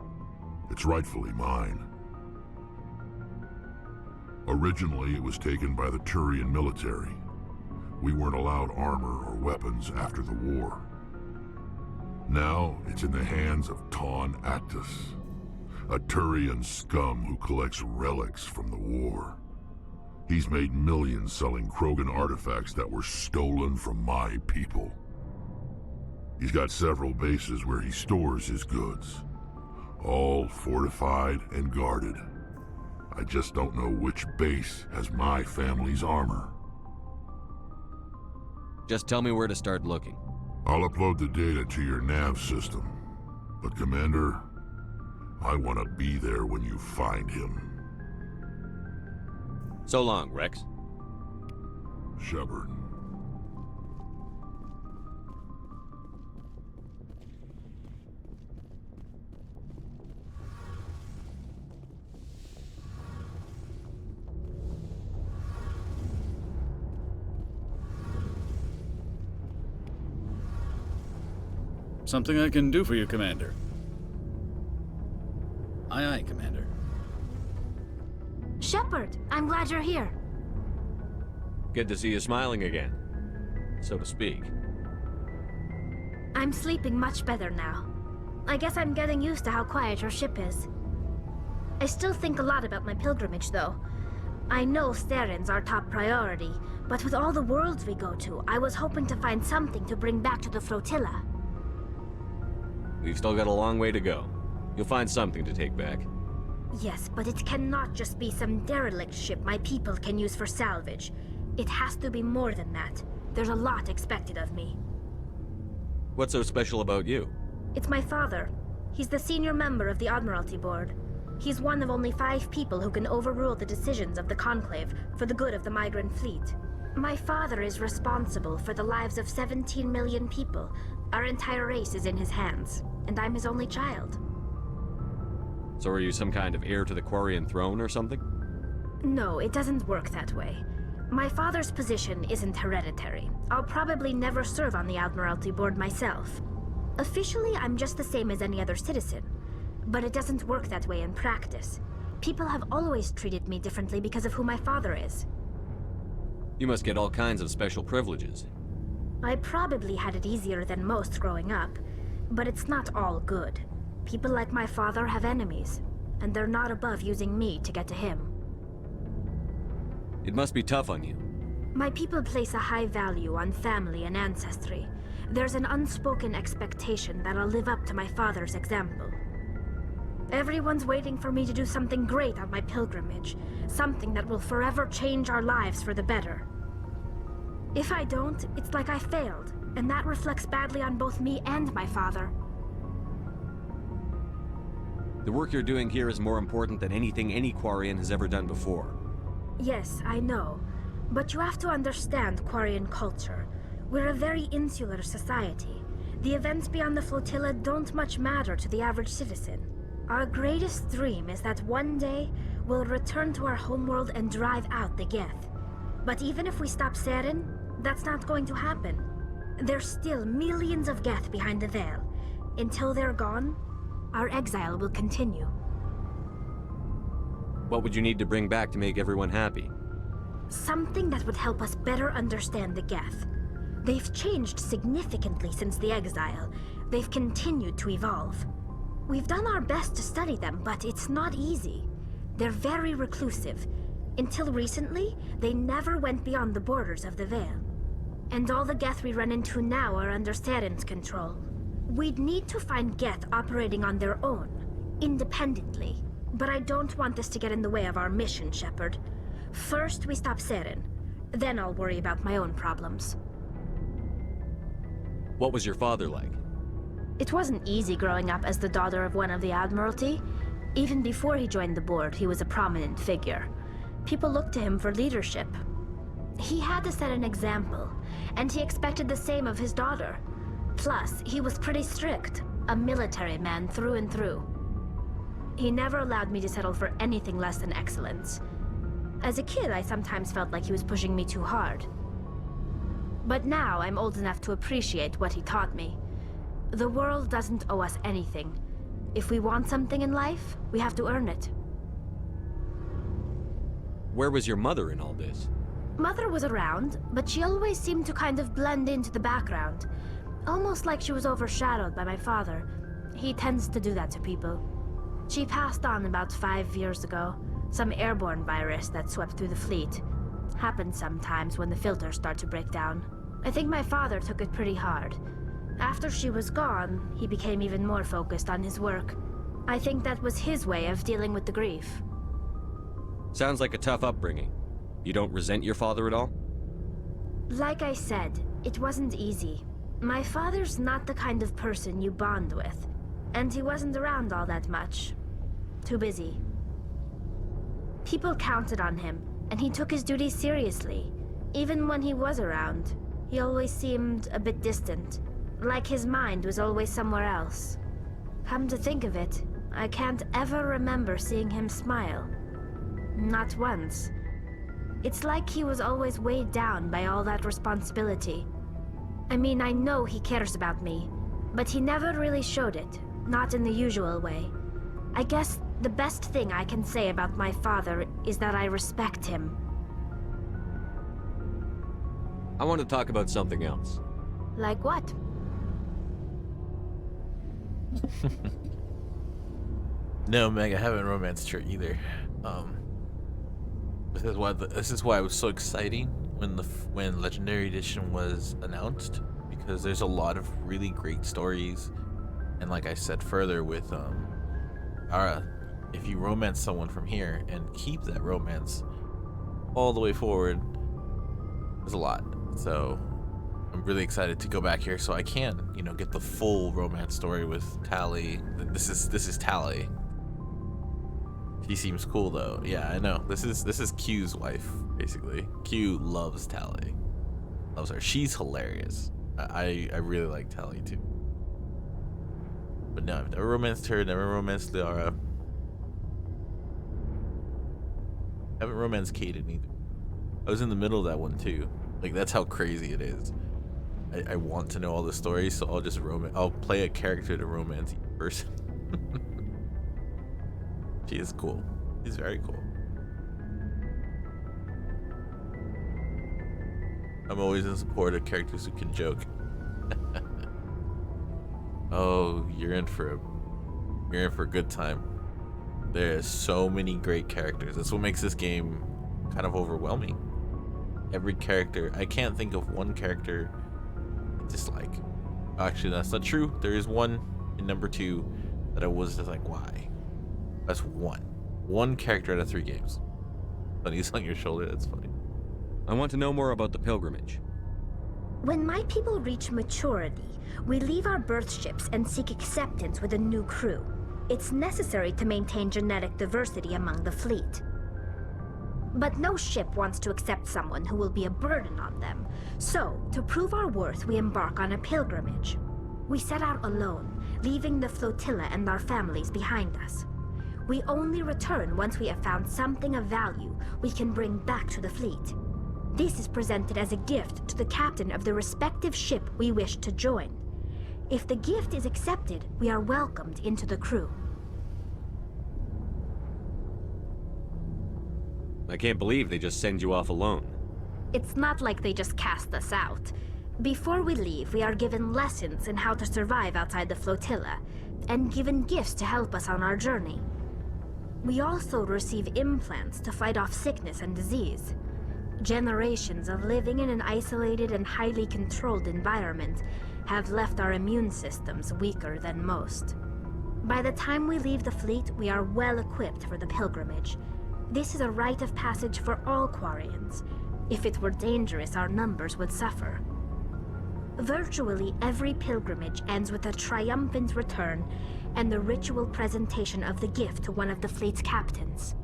It's rightfully mine. Originally, it was taken by the Turian military. We weren't allowed armor or weapons after the war. Now, it's in the hands of Taun Actus, a Turian scum who collects relics from the war. He's made millions selling Krogan artifacts that were stolen from my people. He's got several bases where he stores his goods, all fortified and guarded. I just don't know which base has my family's armor. Just tell me where to start looking. I'll upload the data to your nav system. But Commander, I want to be there when you find him. So long, Rex. Shepard. Something I can do for you, Commander. Aye, aye, Commander. Shepard, I'm glad you're here. Good to see you smiling again, so to speak. I'm sleeping much better now. I guess I'm getting used to how quiet your ship is. I still think a lot about my pilgrimage, though. I know Steren's our top priority, but with all the worlds we go to, I was hoping to find something to bring back to the flotilla. We've still got a long way to go. You'll find something to take back. Yes, but it cannot just be some derelict ship my people can use for salvage. It has to be more than that. There's a lot expected of me. What's so special about you? It's my father. He's the senior member of the Admiralty Board. He's one of only 5 people who can overrule the decisions of the Conclave for the good of the migrant fleet. My father is responsible for the lives of 17 million people. Our entire race is in his hands, and I'm his only child. So are you some kind of heir to the Quarian throne or something? No, it doesn't work that way. My father's position isn't hereditary. I'll probably never serve on the Admiralty Board myself. Officially, I'm just the same as any other citizen. But it doesn't work that way in practice. People have always treated me differently because of who my father is. You must get all kinds of special privileges. I probably had it easier than most growing up, but it's not all good. People like my father have enemies, and they're not above using me to get to him. It must be tough on you. My people place a high value on family and ancestry. There's an unspoken expectation that I'll live up to my father's example. Everyone's waiting for me to do something great on my pilgrimage, something that will forever change our lives for the better. If I don't, it's like I failed, and that reflects badly on both me and my father. The work you're doing here is more important than anything any Quarian has ever done before. Yes, I know. But you have to understand Quarian culture. We're a very insular society. The events beyond the flotilla don't much matter to the average citizen. Our greatest dream is that one day we'll return to our homeworld and drive out the Geth. But even if we stop Seren, that's not going to happen. There's still millions of Geth behind the veil. Until they're gone, our exile will continue. What would you need to bring back to make everyone happy? Something that would help us better understand the Geth. They've changed significantly since the exile. They've continued to evolve. We've done our best to study them, but it's not easy. They're very reclusive. Until recently, they never went beyond the borders of the Veil. And all the Geth we run into now are under Seren's control. We'd need to find Geth operating on their own, independently. But I don't want this to get in the way of our mission, Shepard. First, we stop Seren. Then I'll worry about my own problems. What was your father like? It wasn't easy growing up as the daughter of one of the Admiralty. Even before he joined the board, he was a prominent figure. People looked to him for leadership. He had to set an example, and he expected the same of his daughter. Plus, he was pretty strict, a military man through and through. He never allowed me to settle for anything less than excellence. As a kid, I sometimes felt like he was pushing me too hard. But now I'm old enough to appreciate what he taught me. The world doesn't owe us anything. If we want something in life, we have to earn it. Where was your mother in all this? Mother was around, but she always seemed to kind of blend into the background. Almost like she was overshadowed by my father. He tends to do that to people. She passed on about 5 years ago. Some airborne virus that swept through the fleet. Happens sometimes when the filters start to break down. I think my father took it pretty hard. After she was gone, he became even more focused on his work. I think that was his way of dealing with the grief. Sounds like a tough upbringing. You don't resent your father at all? Like I said, it wasn't easy. My father's not the kind of person you bond with. And he wasn't around all that much. Too busy. People counted on him, and he took his duties seriously. Even when he was around, he always seemed a bit distant. Like his mind was always somewhere else. Come to think of it, I can't ever remember seeing him smile. Not once. It's like he was always weighed down by all that responsibility. I mean, I know he cares about me, but he never really showed it, not in the usual way. I guess The best thing I can say about my father is that I respect him. I want to talk about something else. Like what? No, Meg, I haven't romanced her either. This is why it was so exciting when Legendary Edition was announced, because there's a lot of really great stories, and like I said further with Ara, if you romance someone from here and keep that romance all the way forward, there's a lot. So I'm really excited to go back here so I can, you know, get the full romance story with Tally. This is Tally. She seems cool though. Yeah, I know. This is Q's wife, basically. Q loves Tally. Loves her. She's hilarious. I really like Tally too. But no, I've never romanced her, never romanced Liara. Haven't romanced Kaden either. I was in the middle of that one too. Like, that's how crazy it is. I want to know all the stories, so I'll just I'll play a character to romance each person. She is cool. She's very cool. I'm always in support of characters who can joke. Oh, you're in for a good time. There's so many great characters. That's what makes this game kind of overwhelming. Every character, I can't think of one character I dislike. Actually, that's not true. There is one in number 2 that I was just like, why? That's one character out of 3 games. Bunny's on your shoulder. That's funny. I want to know more about the pilgrimage. When my people reach maturity, we leave our birth ships and seek acceptance with a new crew. It's necessary to maintain genetic diversity among the fleet. But no ship wants to accept someone who will be a burden on them. So, to prove our worth, we embark on a pilgrimage. We set out alone, leaving the flotilla and our families behind us. We only return once we have found something of value we can bring back to the fleet. This is presented as a gift to the captain of the respective ship we wish to join. If the gift is accepted, we are welcomed into the crew. I can't believe they just send you off alone. It's not like they just cast us out. Before we leave, we are given lessons in how to survive outside the flotilla, and given gifts to help us on our journey. We also receive implants to fight off sickness and disease. Generations of living in an isolated and highly controlled environment have left our immune systems weaker than most. By the time we leave the fleet, we are well equipped for the pilgrimage. This is a rite of passage for all Quarians. If it were dangerous, our numbers would suffer. Virtually every pilgrimage ends with a triumphant return and the ritual presentation of the gift to one of the fleet's captains.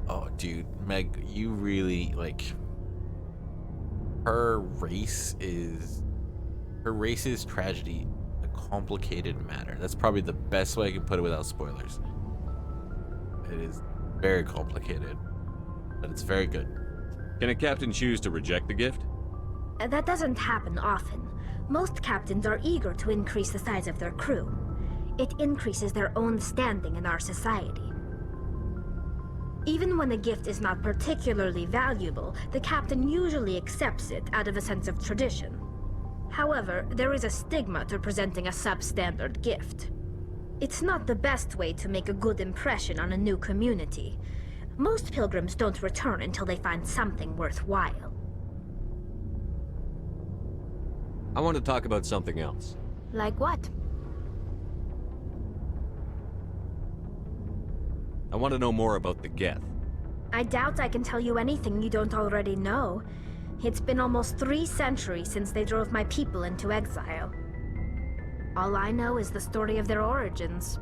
Oh, dude, Meg, you really, like, her race is tragedy, a complicated matter. That's probably the best way I can put it without spoilers. It is very complicated, but it's very good. Can a captain choose to reject the gift? That doesn't happen often. Most captains are eager to increase the size of their crew. It increases their own standing in our society. Even when a gift is not particularly valuable, the captain usually accepts it out of a sense of tradition. However, there is a stigma to presenting a substandard gift. It's not the best way to make a good impression on a new community. Most pilgrims don't return until they find something worthwhile. I want to talk about something else. Like what? I want to know more about the Geth. I doubt I can tell you anything you don't already know. It's been almost 3 centuries since they drove my people into exile. All I know is the story of their origins.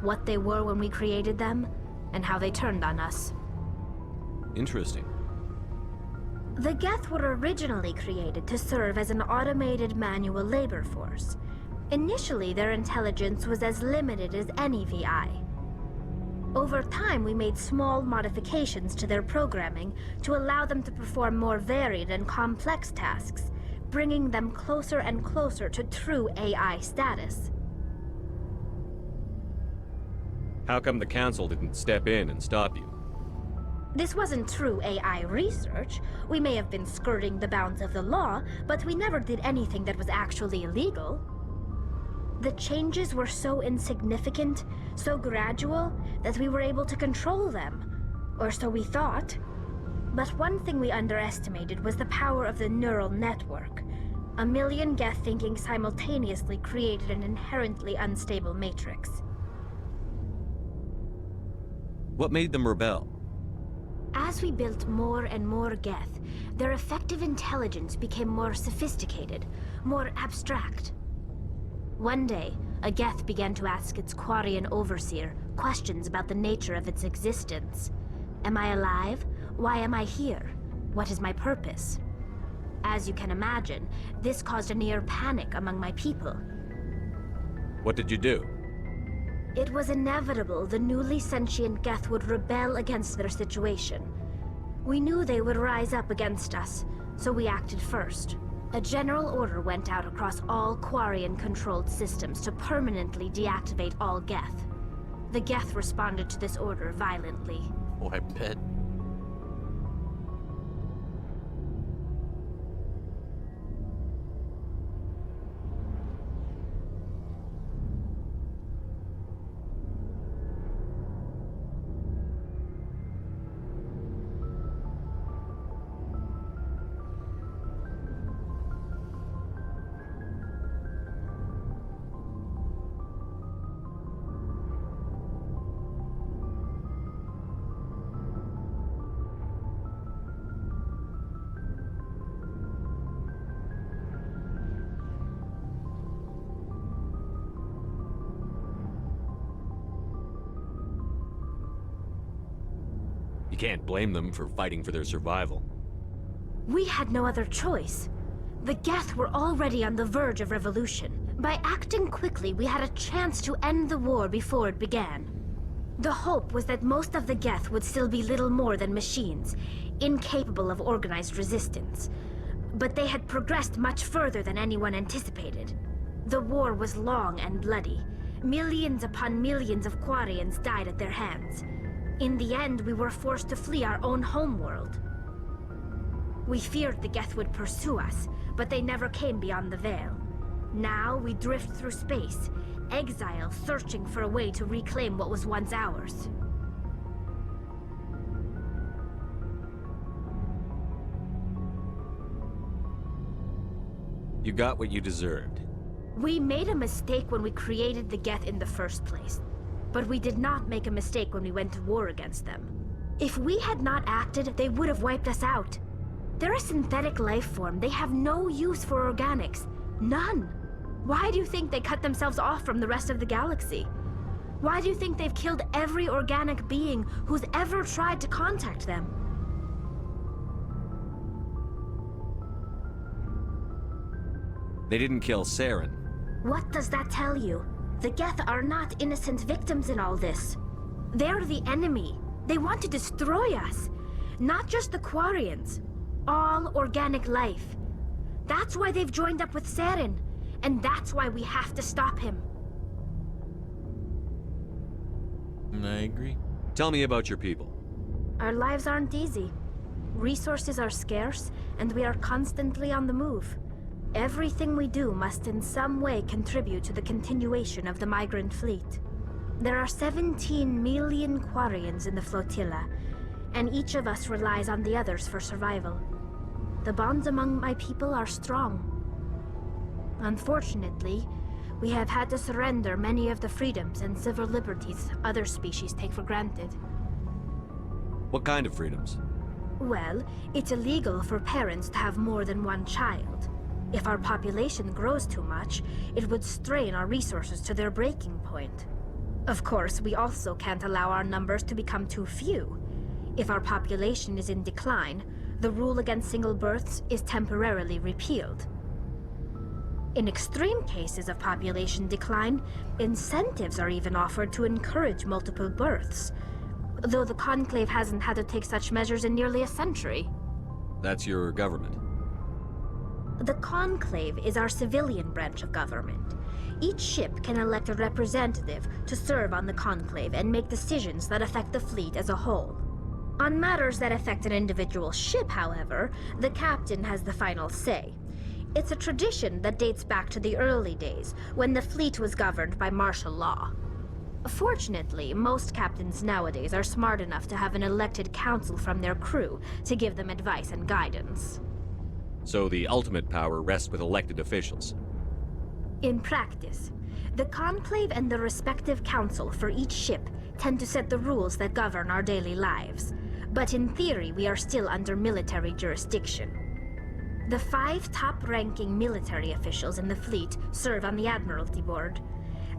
What they were when we created them, and how they turned on us. Interesting. The Geth were originally created to serve as an automated manual labor force. Initially, their intelligence was as limited as any VI. Over time, we made small modifications to their programming to allow them to perform more varied and complex tasks, bringing them closer and closer to true AI status. How come the Council didn't step in and stop you? This wasn't true AI research. We may have been skirting the bounds of the law, but we never did anything that was actually illegal. The changes were so insignificant, so gradual, that we were able to control them. Or so we thought. But one thing we underestimated was the power of the neural network. A million Geth thinking simultaneously created an inherently unstable matrix. What made them rebel? As we built more and more Geth, their effective intelligence became more sophisticated, more abstract. One day, a Geth began to ask its Quarian overseer questions about the nature of its existence. Am I alive? Why am I here? What is my purpose? As you can imagine, this caused a near panic among my people. What did you do? It was inevitable the newly sentient Geth would rebel against their situation. We knew they would rise up against us, so we acted first. A general order went out across all Quarian-controlled systems to permanently deactivate all Geth. The Geth responded to this order violently. Oh, I bet. You can't blame them for fighting for their survival. We had no other choice. The Geth were already on the verge of revolution. By acting quickly, we had a chance to end the war before it began. The hope was that most of the Geth would still be little more than machines, incapable of organized resistance. But they had progressed much further than anyone anticipated. The war was long and bloody. Millions upon millions of Quarians died at their hands. In the end, we were forced to flee our own homeworld. We feared the Geth would pursue us, but they never came beyond the Veil. Now we drift through space, exile searching for a way to reclaim what was once ours. You got what you deserved. We made a mistake when we created the Geth in the first place. But we did not make a mistake when we went to war against them. If we had not acted, they would have wiped us out. They're a synthetic life form. They have no use for organics. None. Why do you think they cut themselves off from the rest of the galaxy? Why do you think they've killed every organic being who's ever tried to contact them? They didn't kill Saren. What does that tell you? The Geth are not innocent victims in all this. They're the enemy. They want to destroy us. Not just the Quarians. All organic life. That's why they've joined up with Saren. And that's why we have to stop him. I agree. Tell me about your people. Our lives aren't easy. Resources are scarce, and we are constantly on the move. Everything we do must in some way contribute to the continuation of the migrant fleet. There are 17 million Quarians in the flotilla, and each of us relies on the others for survival. The bonds among my people are strong. Unfortunately, we have had to surrender many of the freedoms and civil liberties other species take for granted. What kind of freedoms? Well, it's illegal for parents to have more than one child. If our population grows too much, it would strain our resources to their breaking point. Of course, we also can't allow our numbers to become too few. If our population is in decline, the rule against single births is temporarily repealed. In extreme cases of population decline, incentives are even offered to encourage multiple births, though the Conclave hasn't had to take such measures in nearly a century. That's your government. The Conclave is our civilian branch of government. Each ship can elect a representative to serve on the Conclave and make decisions that affect the fleet as a whole. On matters that affect an individual ship, however, the captain has the final say. It's a tradition that dates back to the early days, when the fleet was governed by martial law. Fortunately, most captains nowadays are smart enough to have an elected council from their crew to give them advice and guidance. So the ultimate power rests with elected officials. In practice, the Conclave and the respective council for each ship tend to set the rules that govern our daily lives. But in theory, we are still under military jurisdiction. The 5 top-ranking military officials in the fleet serve on the Admiralty Board.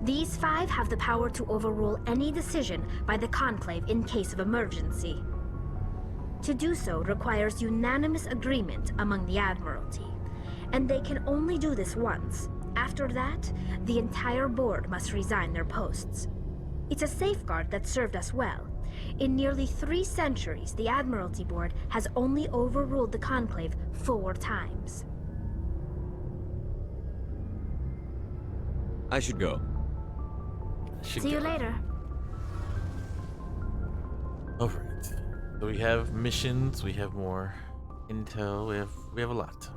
These 5 have the power to overrule any decision by the Conclave in case of emergency. To do so requires unanimous agreement among the Admiralty, and they can only do this once. After that, the entire board must resign their posts. It's a safeguard that served us well. In nearly 3 centuries, the Admiralty Board has only overruled the Conclave 4 times. I should go. See you later. Over it. So we have missions, we have more intel, we have a lot.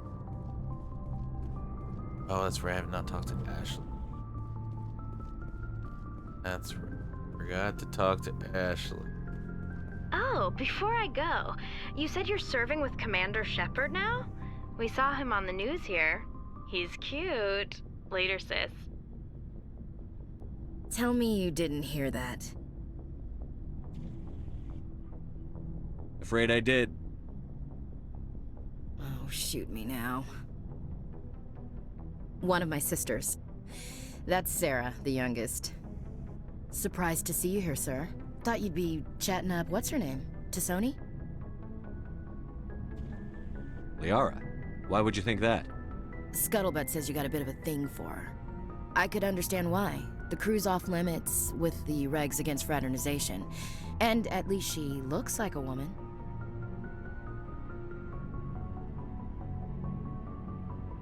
Oh, that's right, I have not talked to Ashley. That's right. Forgot to talk to Ashley. Oh, before I go, you said you're serving with Commander Shepard now? We saw him on the news here. He's cute. Later, sis. Tell me you didn't hear that. Afraid I did. Oh, shoot me now. One of my sisters. That's Sarah, the youngest. Surprised to see you here, sir. Thought you'd be chatting up, what's her name? Tassoni? Liara, why would you think that? Scuttlebutt says you got a bit of a thing for her. I could understand why. The crew's off limits with the regs against fraternization. And at least she looks like a woman.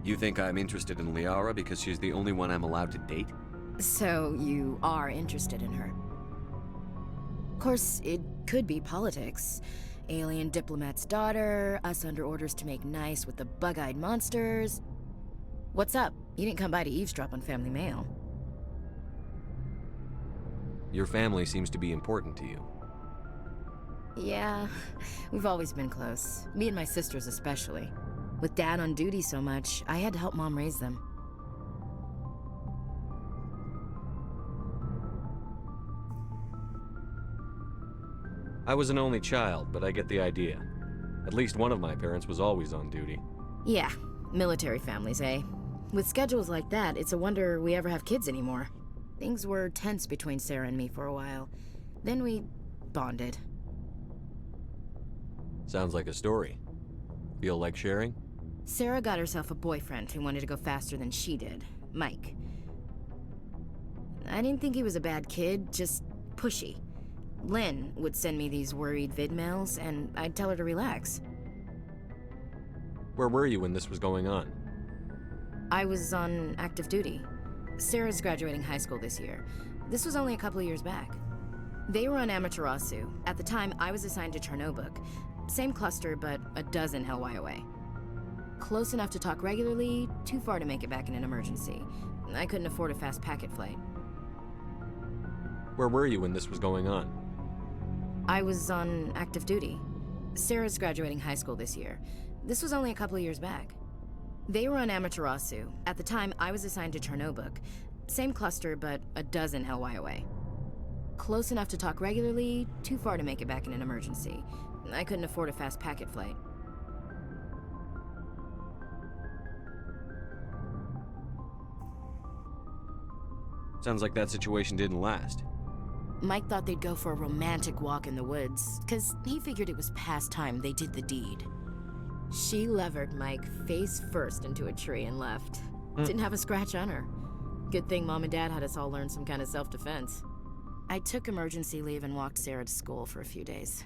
You think I'm interested in Liara because she's the only one I'm allowed to date? So you are interested in her? Of course, it could be politics. Alien diplomat's daughter, us under orders to make nice with the bug-eyed monsters. What's up? You didn't come by to eavesdrop on Family Mail. Your family seems to be important to you. Yeah, we've always been close. Me and my sisters especially. With Dad on duty so much, I had to help Mom raise them. I was an only child, but I get the idea. At least one of my parents was always on duty. Yeah, military families, eh? With schedules like that, it's a wonder we ever have kids anymore. Things were tense between Sarah and me for a while. Then we bonded. Sounds like a story. Feel like sharing? Sarah got herself a boyfriend who wanted to go faster than she did, Mike. I didn't think he was a bad kid, just pushy. Lynn would send me these worried vid mails, and I'd tell her to relax. Where were you when this was going on? I was on active duty. Sarah's graduating high school this year. This was only a couple of years back. They were on Amaterasu. At the time, I was assigned to Chernobog. Same cluster, but a dozen Hellwire away. Close enough to talk regularly, too far to make it back in an emergency. I couldn't afford a fast packet flight. Where were you when this was going on? I was on active duty. Sarah's graduating high school this year. This was only a couple of years back. They were on Amaterasu. At the time, I was assigned to Chernobog. Same cluster, but a dozen Hellwire away. Close enough to talk regularly, too far to make it back in an emergency. I couldn't afford a fast packet flight. Sounds like that situation didn't last. Mike thought they'd go for a romantic walk in the woods, because he figured it was past time they did the deed. She levered Mike face first into a tree and left. Didn't have a scratch on her. Good thing Mom and Dad had us all learn some kind of self-defense. I took emergency leave and walked Sarah to school for a few days.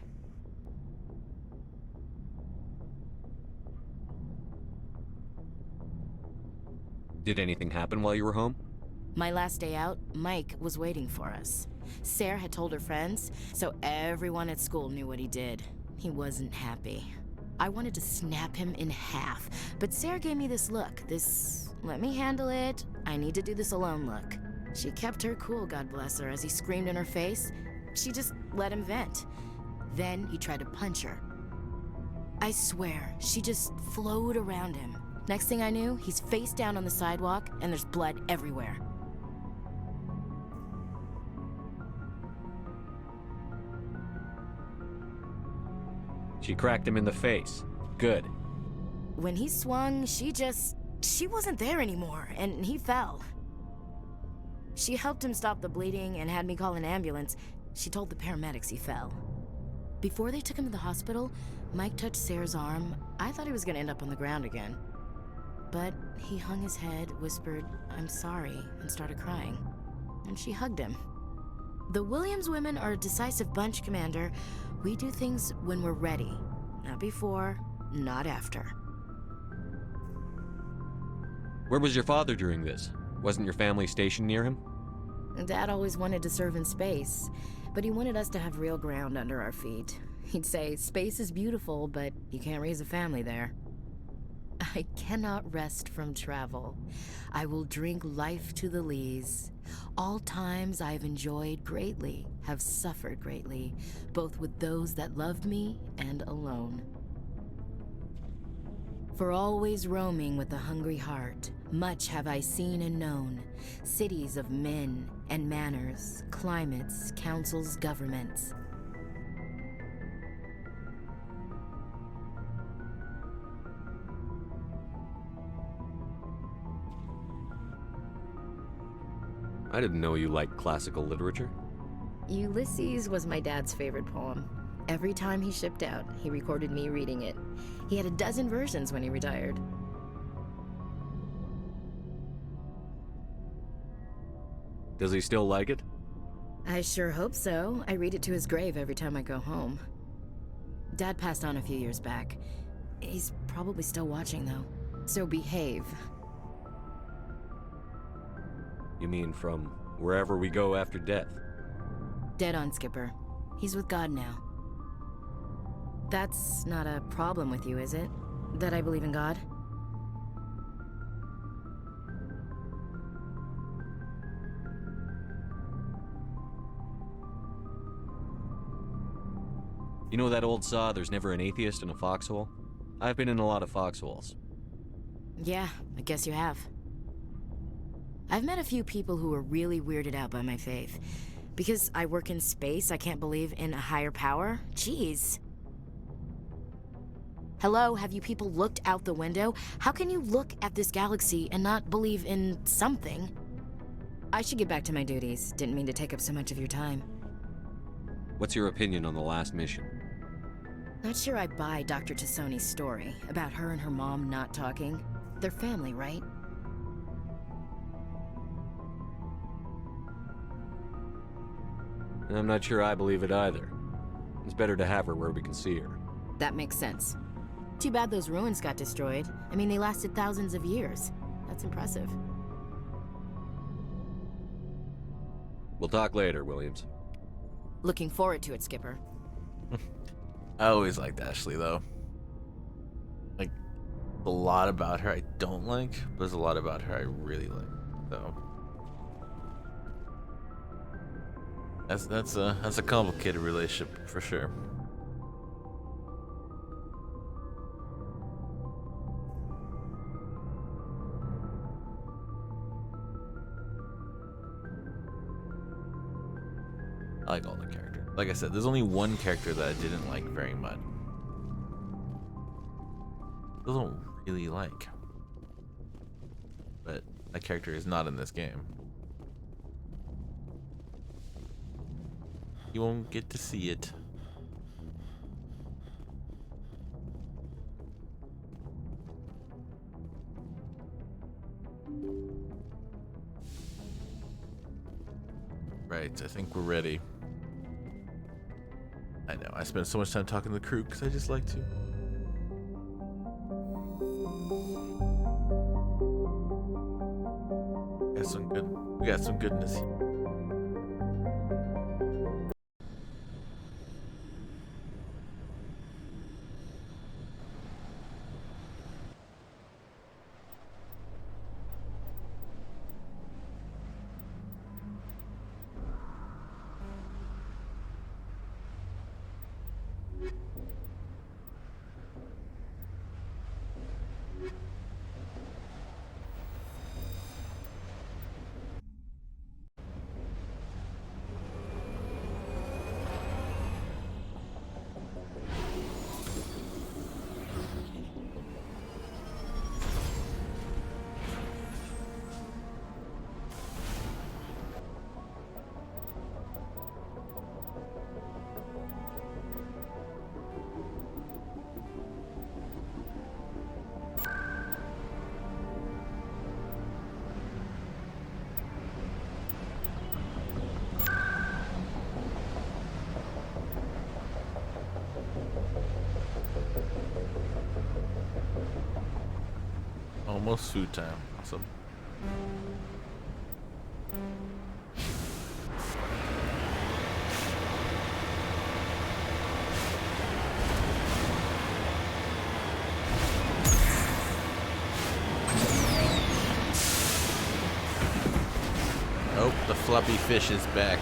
Did anything happen while you were home? My last day out, Mike was waiting for us. Sarah had told her friends, so everyone at school knew what he did. He wasn't happy. I wanted to snap him in half, but Sarah gave me this look, this let me handle it, I need to do this alone look. She kept her cool, God bless her, as he screamed in her face. She just let him vent. Then he tried to punch her. I swear, she just flowed around him. Next thing I knew, he's face down on the sidewalk and there's blood everywhere. She cracked him in the face. Good. When he swung, she wasn't there anymore, and he fell. She helped him stop the bleeding and had me call an ambulance. She told the paramedics he fell. Before they took him to the hospital, Mike touched Sarah's arm. I thought he was gonna end up on the ground again. But he hung his head, whispered, "I'm sorry," and started crying. And she hugged him. The Williams women are a decisive bunch, Commander. We do things when we're ready. Not before, not after. Where was your father during this? Wasn't your family stationed near him? Dad always wanted to serve in space, but he wanted us to have real ground under our feet. He'd say, space is beautiful, but you can't raise a family there. I cannot rest from travel. I will drink life to the lees. All times I have enjoyed greatly, have suffered greatly, both with those that loved me and alone. For always roaming with a hungry heart, much have I seen and known, cities of men and manners, climates, councils, governments. I didn't know you liked classical literature. Ulysses was my dad's favorite poem. Every time he shipped out, he recorded me reading it. He had a dozen versions when he retired. Does he still like it? I sure hope so. I read it to his grave every time I go home. Dad passed on a few years back. He's probably still watching, though. So behave. You mean from wherever we go after death? Dead on, Skipper. He's with God now. That's not a problem with you, is it? That I believe in God? You know that old saw, there's never an atheist in a foxhole? I've been in a lot of foxholes. Yeah, I guess you have. I've met a few people who are really weirded out by my faith. Because I work in space, I can't believe in a higher power? Jeez. Hello, have you people looked out the window? How can you look at this galaxy and not believe in something? I should get back to my duties. Didn't mean to take up so much of your time. What's your opinion on the last mission? Not sure I buy Dr. Tassoni's story about her and her mom not talking. They're family, right? I'm not sure I believe it either. It's better to have her where we can see her. That makes sense. Too bad those ruins got destroyed. I mean, they lasted thousands of years. That's impressive. We'll talk later, Williams. Looking forward to it, Skipper. I always liked Ashley, though. Like, a lot about her I don't like, but there's a lot about her I really like. So that's a complicated relationship for sure. I like all the characters. Like I said, there's only one character that I didn't like very much. I don't really like. But that character is not in this game. You won't get to see it. Right, I think we're ready. I know, I spend so much time talking to the crew because I just like to. We got some goodness. Almost food time. Awesome. Oh, the floppy fish is back.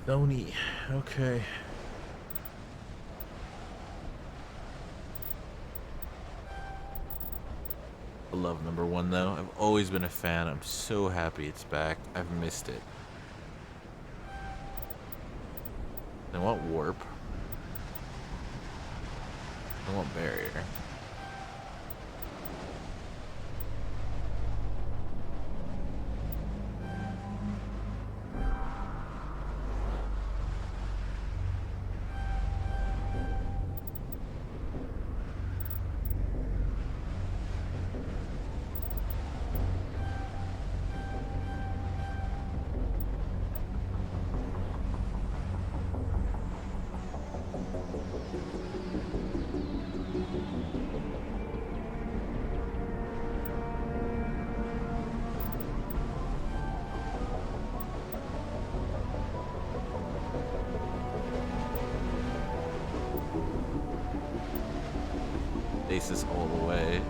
Sony. Okay. I love #1 though. I've always been a fan. I'm so happy it's back. I've missed it. I want warp. I want barrier. Stasis all the way.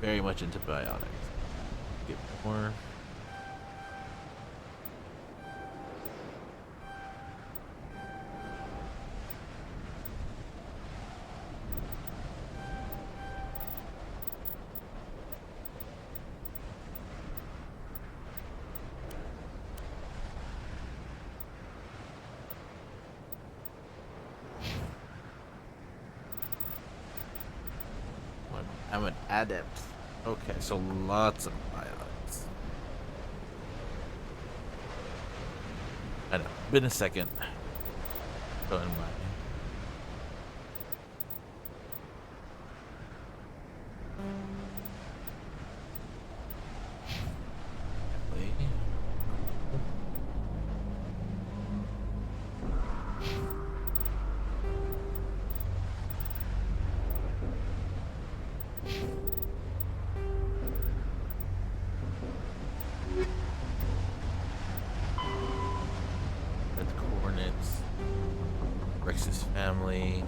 Very much into bionics. Get more. I'm an adept. Okay, so lots of biotics. I know. Been a second. Go in my. Rex's family.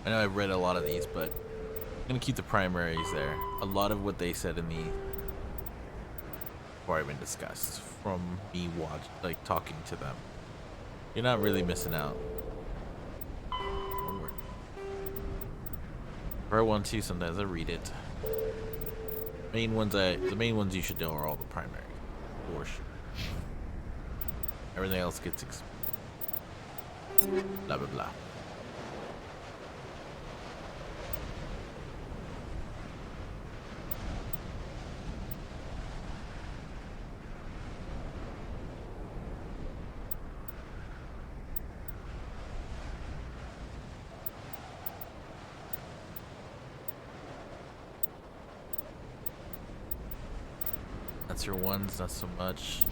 I know I've read a lot of these, but I'm gonna keep the primaries there. A lot of what they said in the before I even discussed from me talking to them. You're not really missing out. If I want to, sometimes I read it. The main ones you should know are all the primary, for sure. Everything else gets blah blah blah. Answer ones, not so much.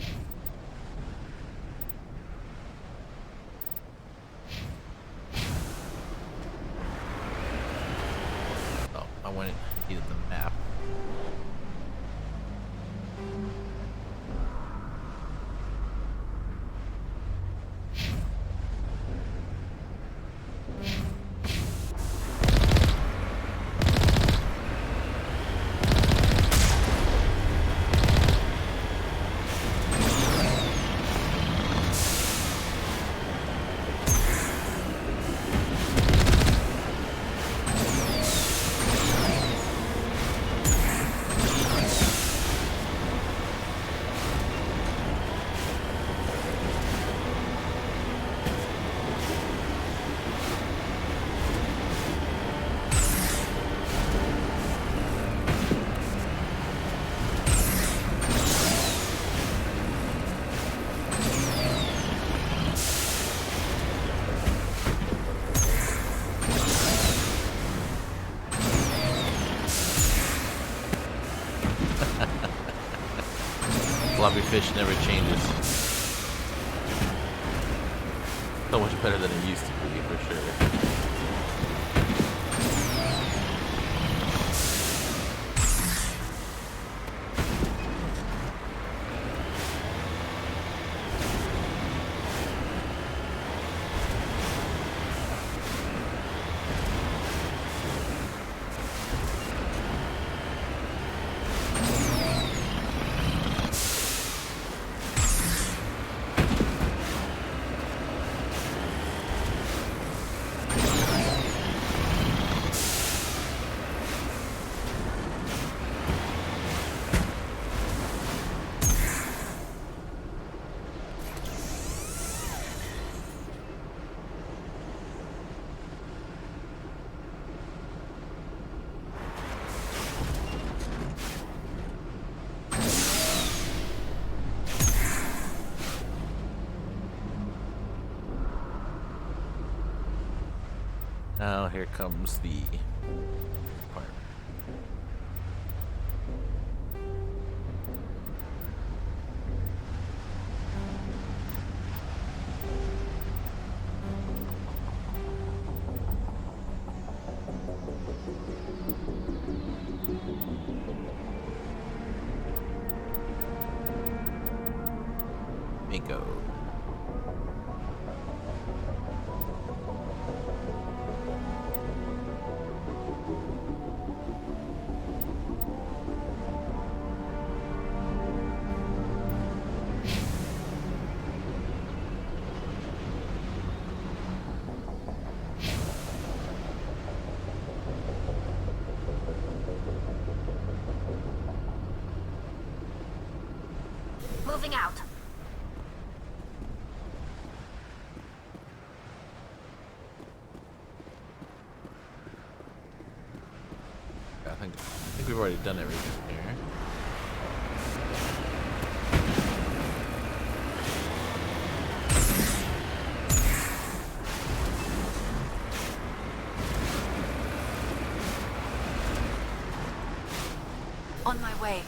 Oh, I wanted needed the map. Floppy fish never changes. So much better than it used to be, for sure. Now here comes the part. Mako. Moving out. I think we've already done everything here. On my way.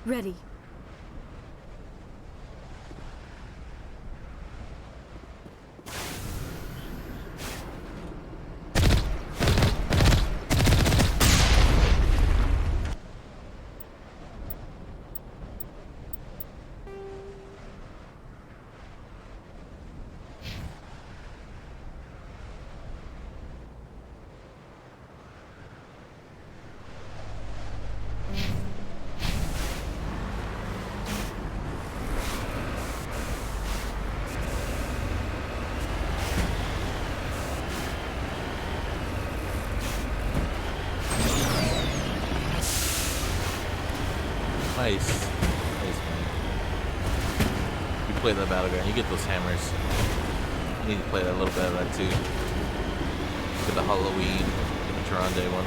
Ready. Nice. Nice, man. You play the battleground, you get those hammers. You need to play a little bit of that too. Look at the Halloween, the Tronde one.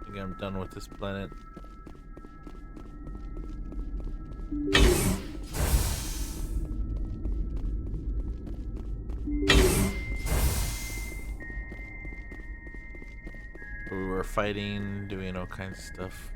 I think I'm done with this planet. We were fighting, doing all kinds of stuff.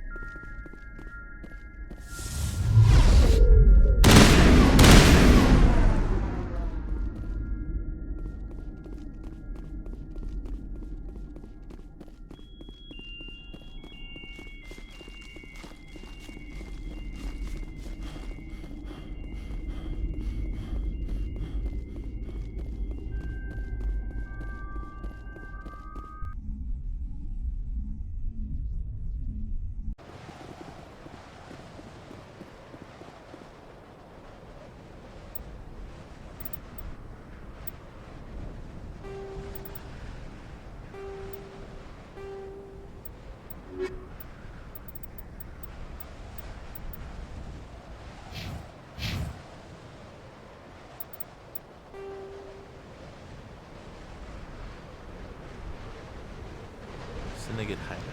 Syndicate hideout.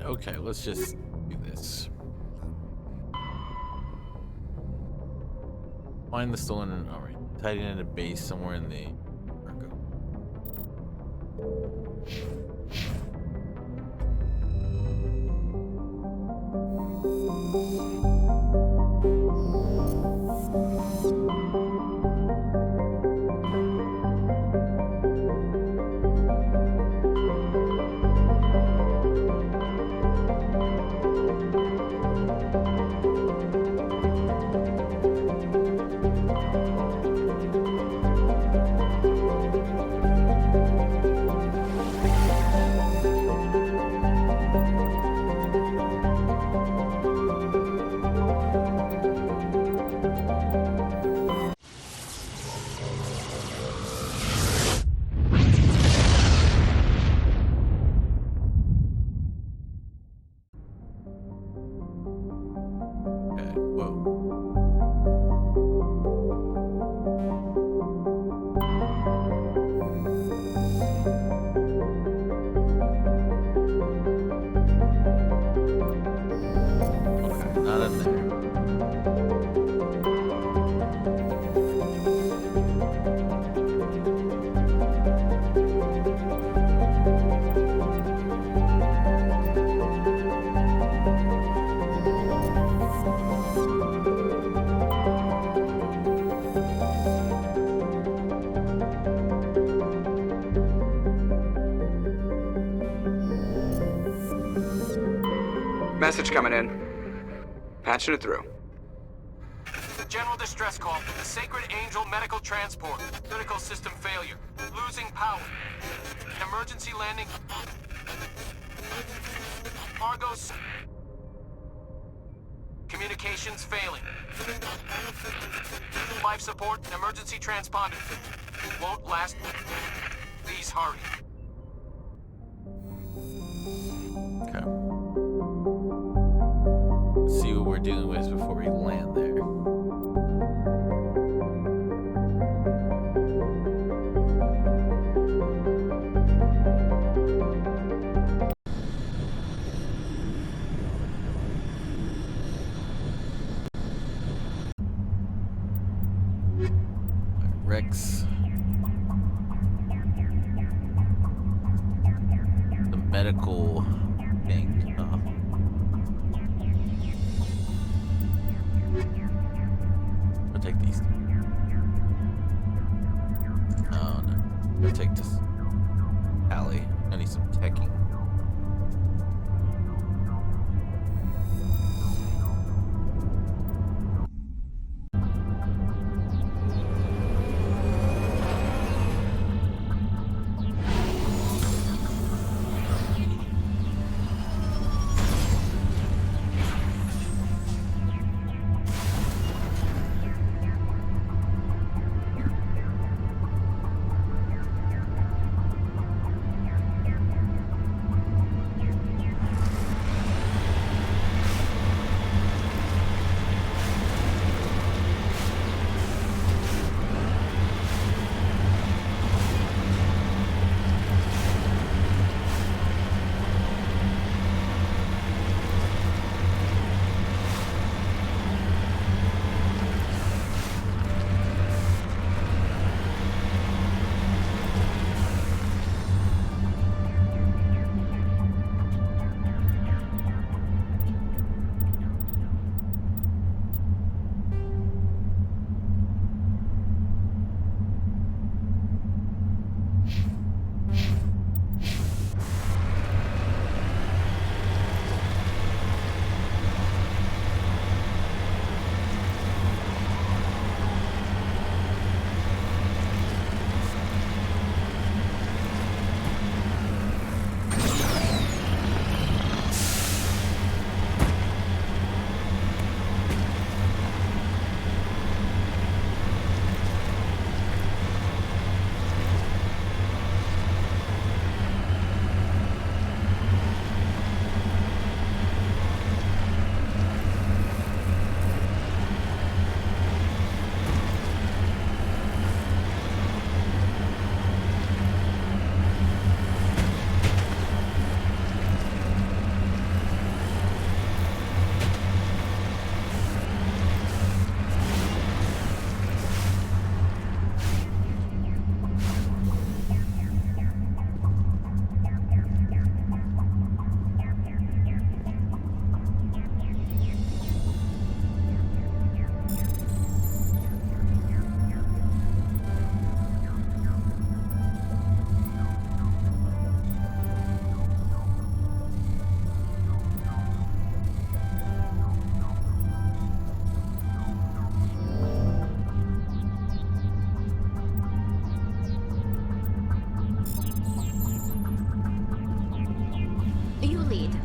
Okay, let's just do this. Find the stolen. Alright, tied in at a base somewhere in the cargo. Okay, whoa. Okay, not in there. Message coming in. Patching it through. General distress call. Sacred Angel medical transport. Critical system failure. Losing power. Emergency landing. Argos. Communications failing. Life support and emergency transponder. Won't last. Please hurry. Okay. Let's see what we're dealing with before we land there. Rex. The medical thing. I'll take these. Oh no. I'll take this. Allie. I need some teching.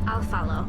I'll follow.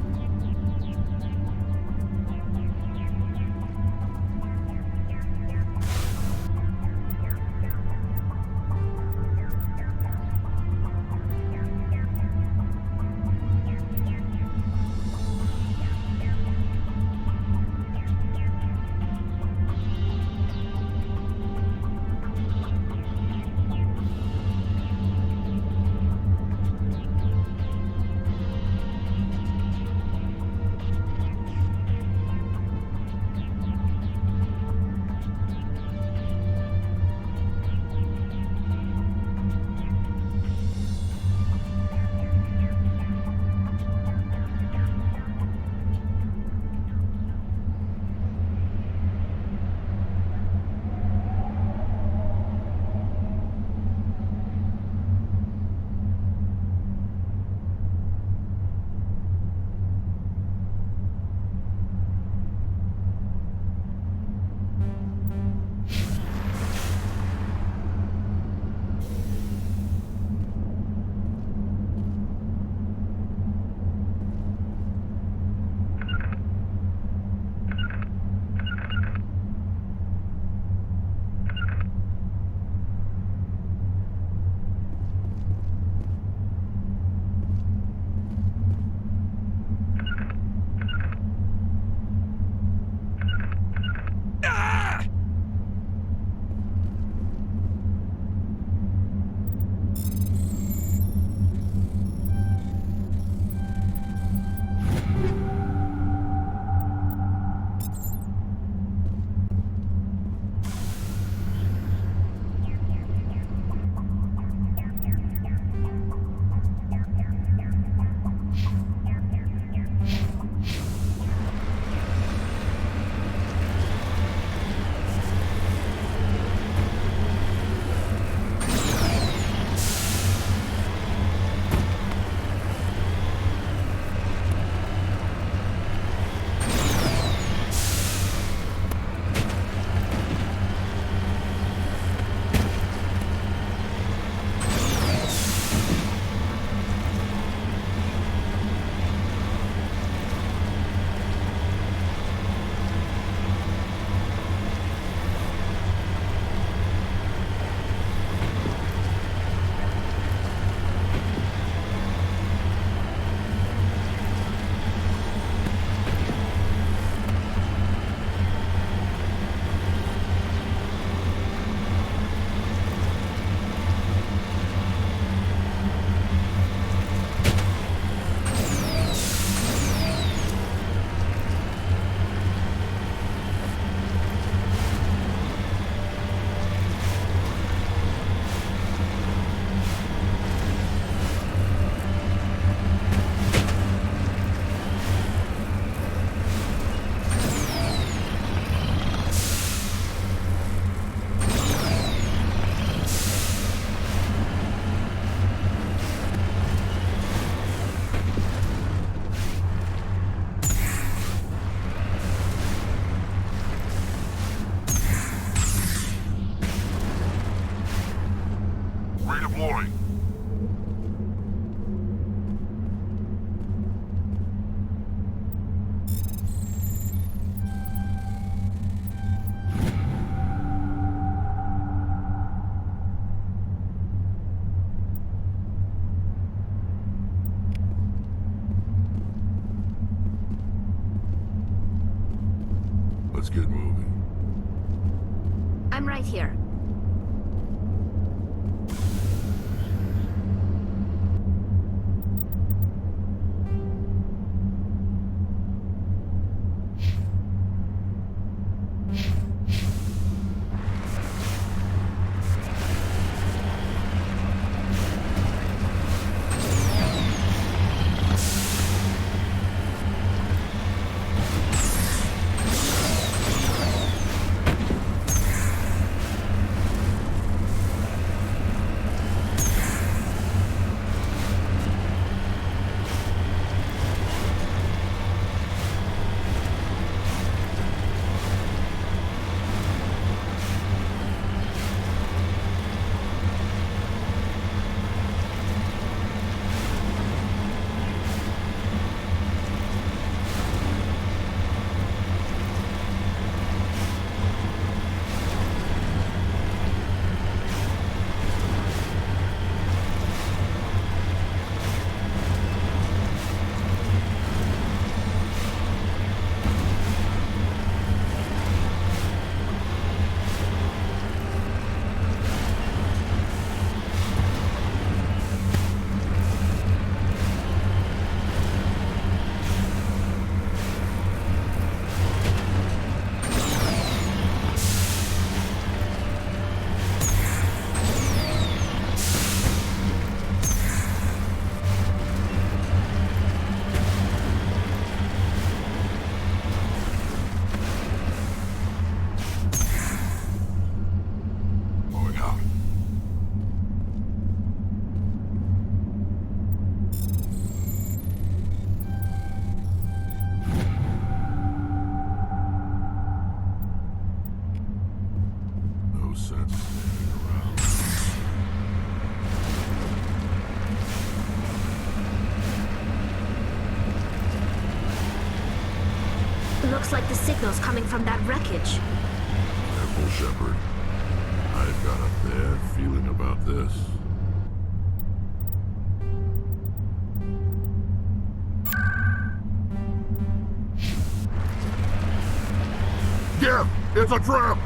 Redeploying. Let's get moving. I'm right here. looks like the signal's coming from that wreckage. Careful, Shepard. I've got a bad feeling about this. Gib! It's a trap!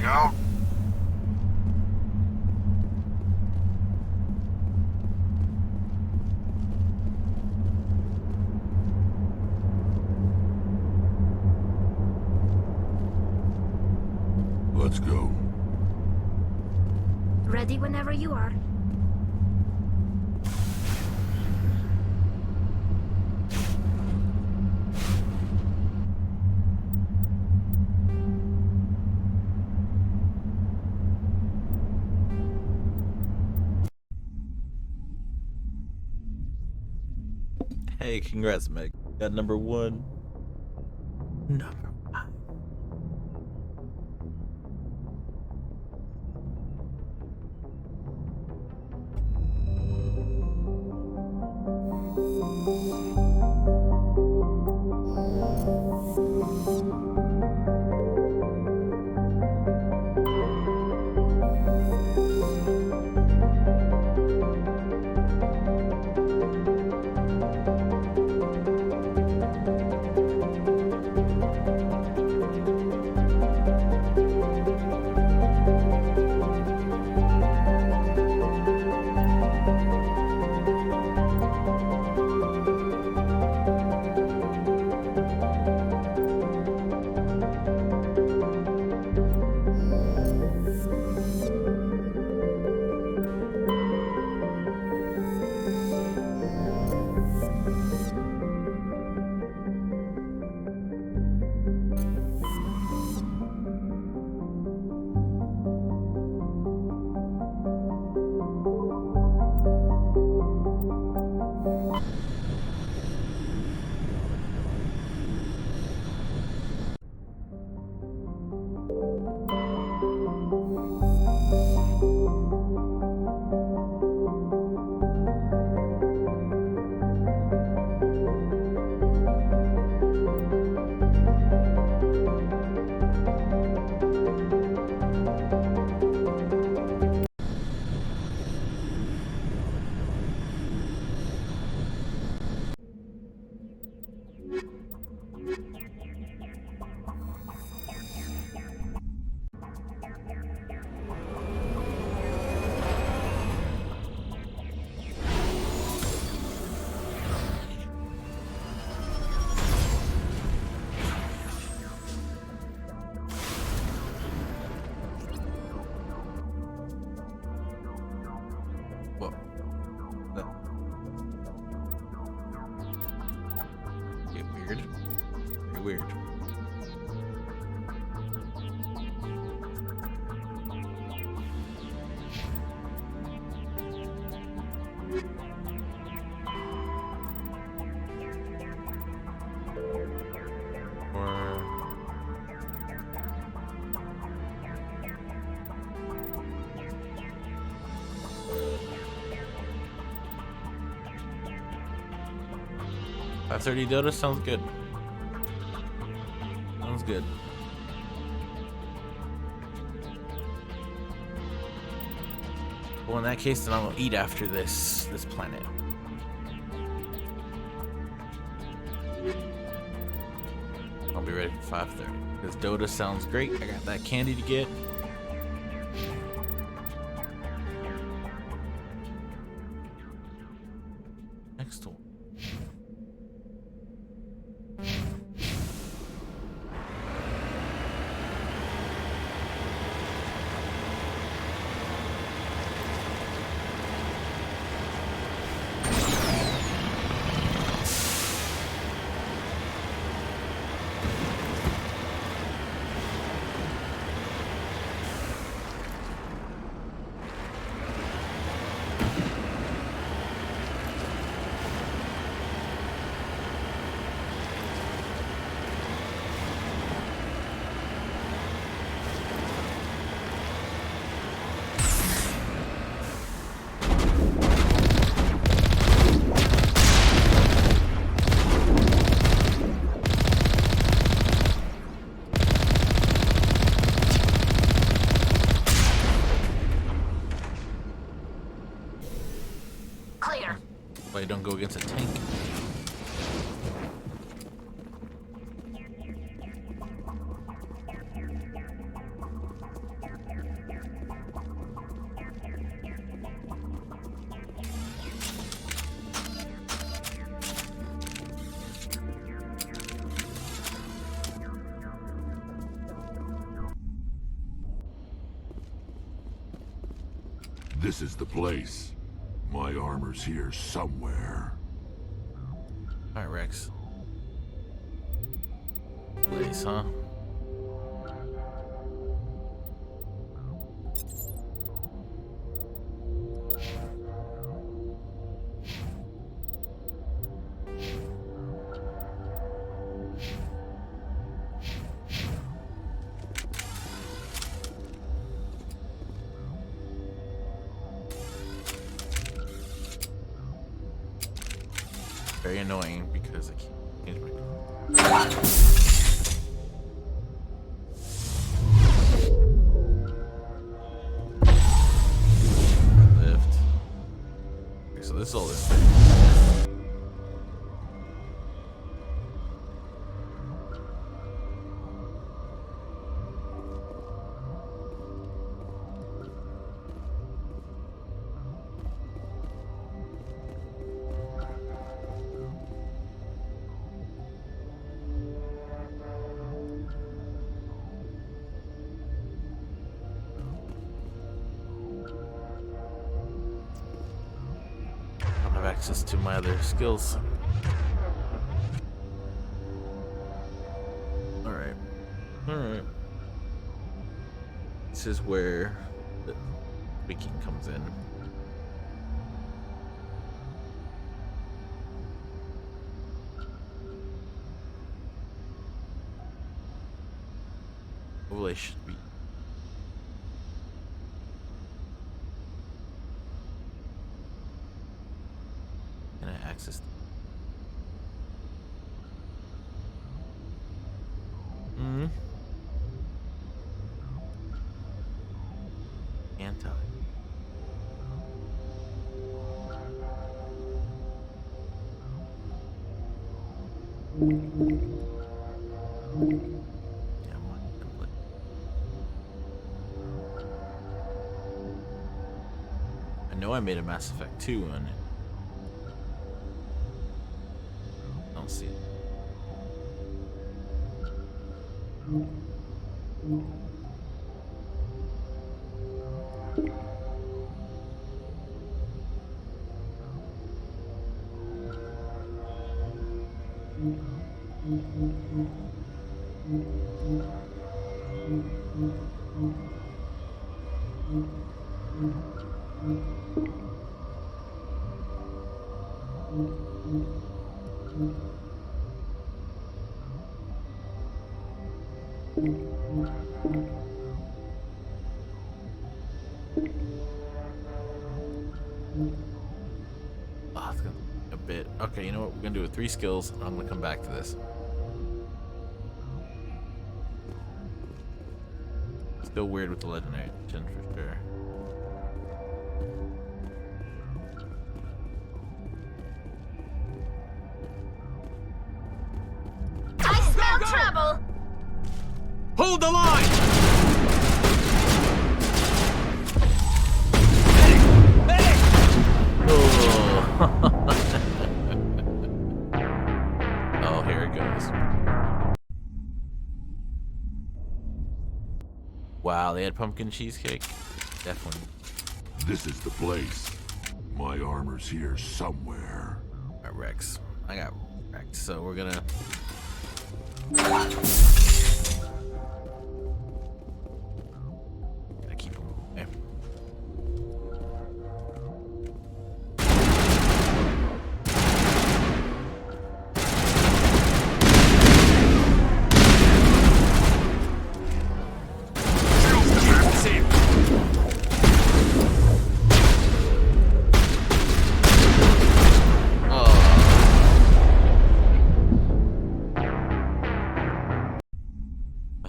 Out. Let's go. Ready whenever you are. Hey, congrats, Meg. Got number 1. Number 5. Whoa. That... Okay, weird. Very weird. Or 30 Dota sounds good. Sounds good. Well, in that case, then I'm gonna eat after this planet. I'll be ready for 5:30. Because Dota sounds great. I got that candy to get. Next one. Why you don't go against a tank? This is the place. My armor's here somewhere. Alright, Rex. Place, huh? Very annoying because I can't change my lift. Okay, so this is all this thing. Access to my other skills. Alright. Alright. This is where the tweaking comes in. Overlay should be. Access. Anti. Yeah, I know I made a Mass Effect 2 on it. See it. Oh, it's gonna be a bit. Okay, you know what? We're gonna do it 3 skills. I'm gonna come back to this. Still weird with the legendary gen for sure. I smell trouble! Hold the line! Oh, here it goes. Wow, they had pumpkin cheesecake? Definitely. This is the place. My armor's here somewhere. Alright, Rex. I got Rex, so we're gonna... Gotta keep him away.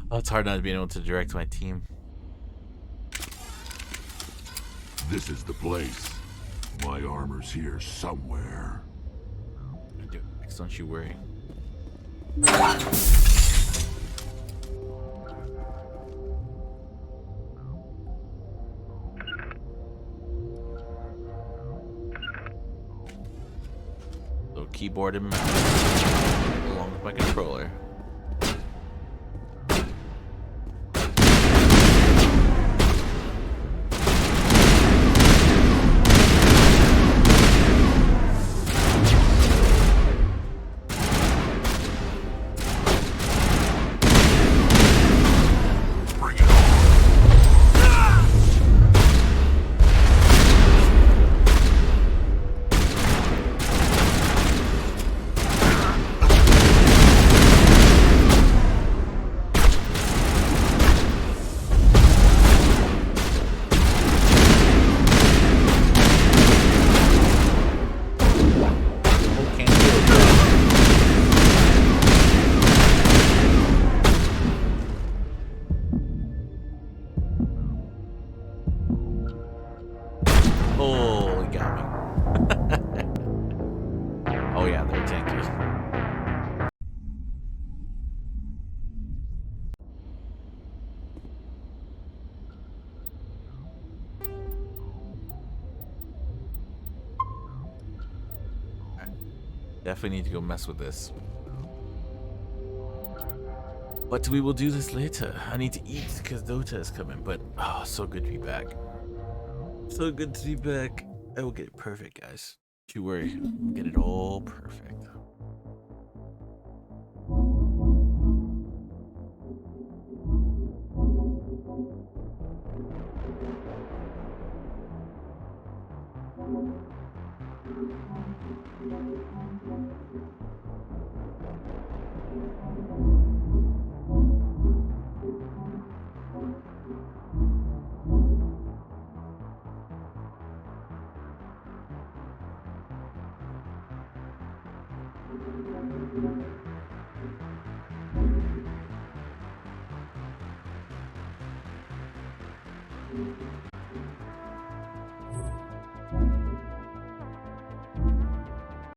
Oh, it's hard not being able to direct my team. This is the place. My armor's here somewhere. I do it, Rex, don't you worry. So keyboard him along with my controller. Oh, he got me. Oh yeah, they're tanky. Alright. Definitely need to go mess with this. But we will do this later. I need to eat because Dota is coming, but oh, so good to be back. So good to be back. I will get it perfect, guys. Don't you worry. We'll get it all perfect.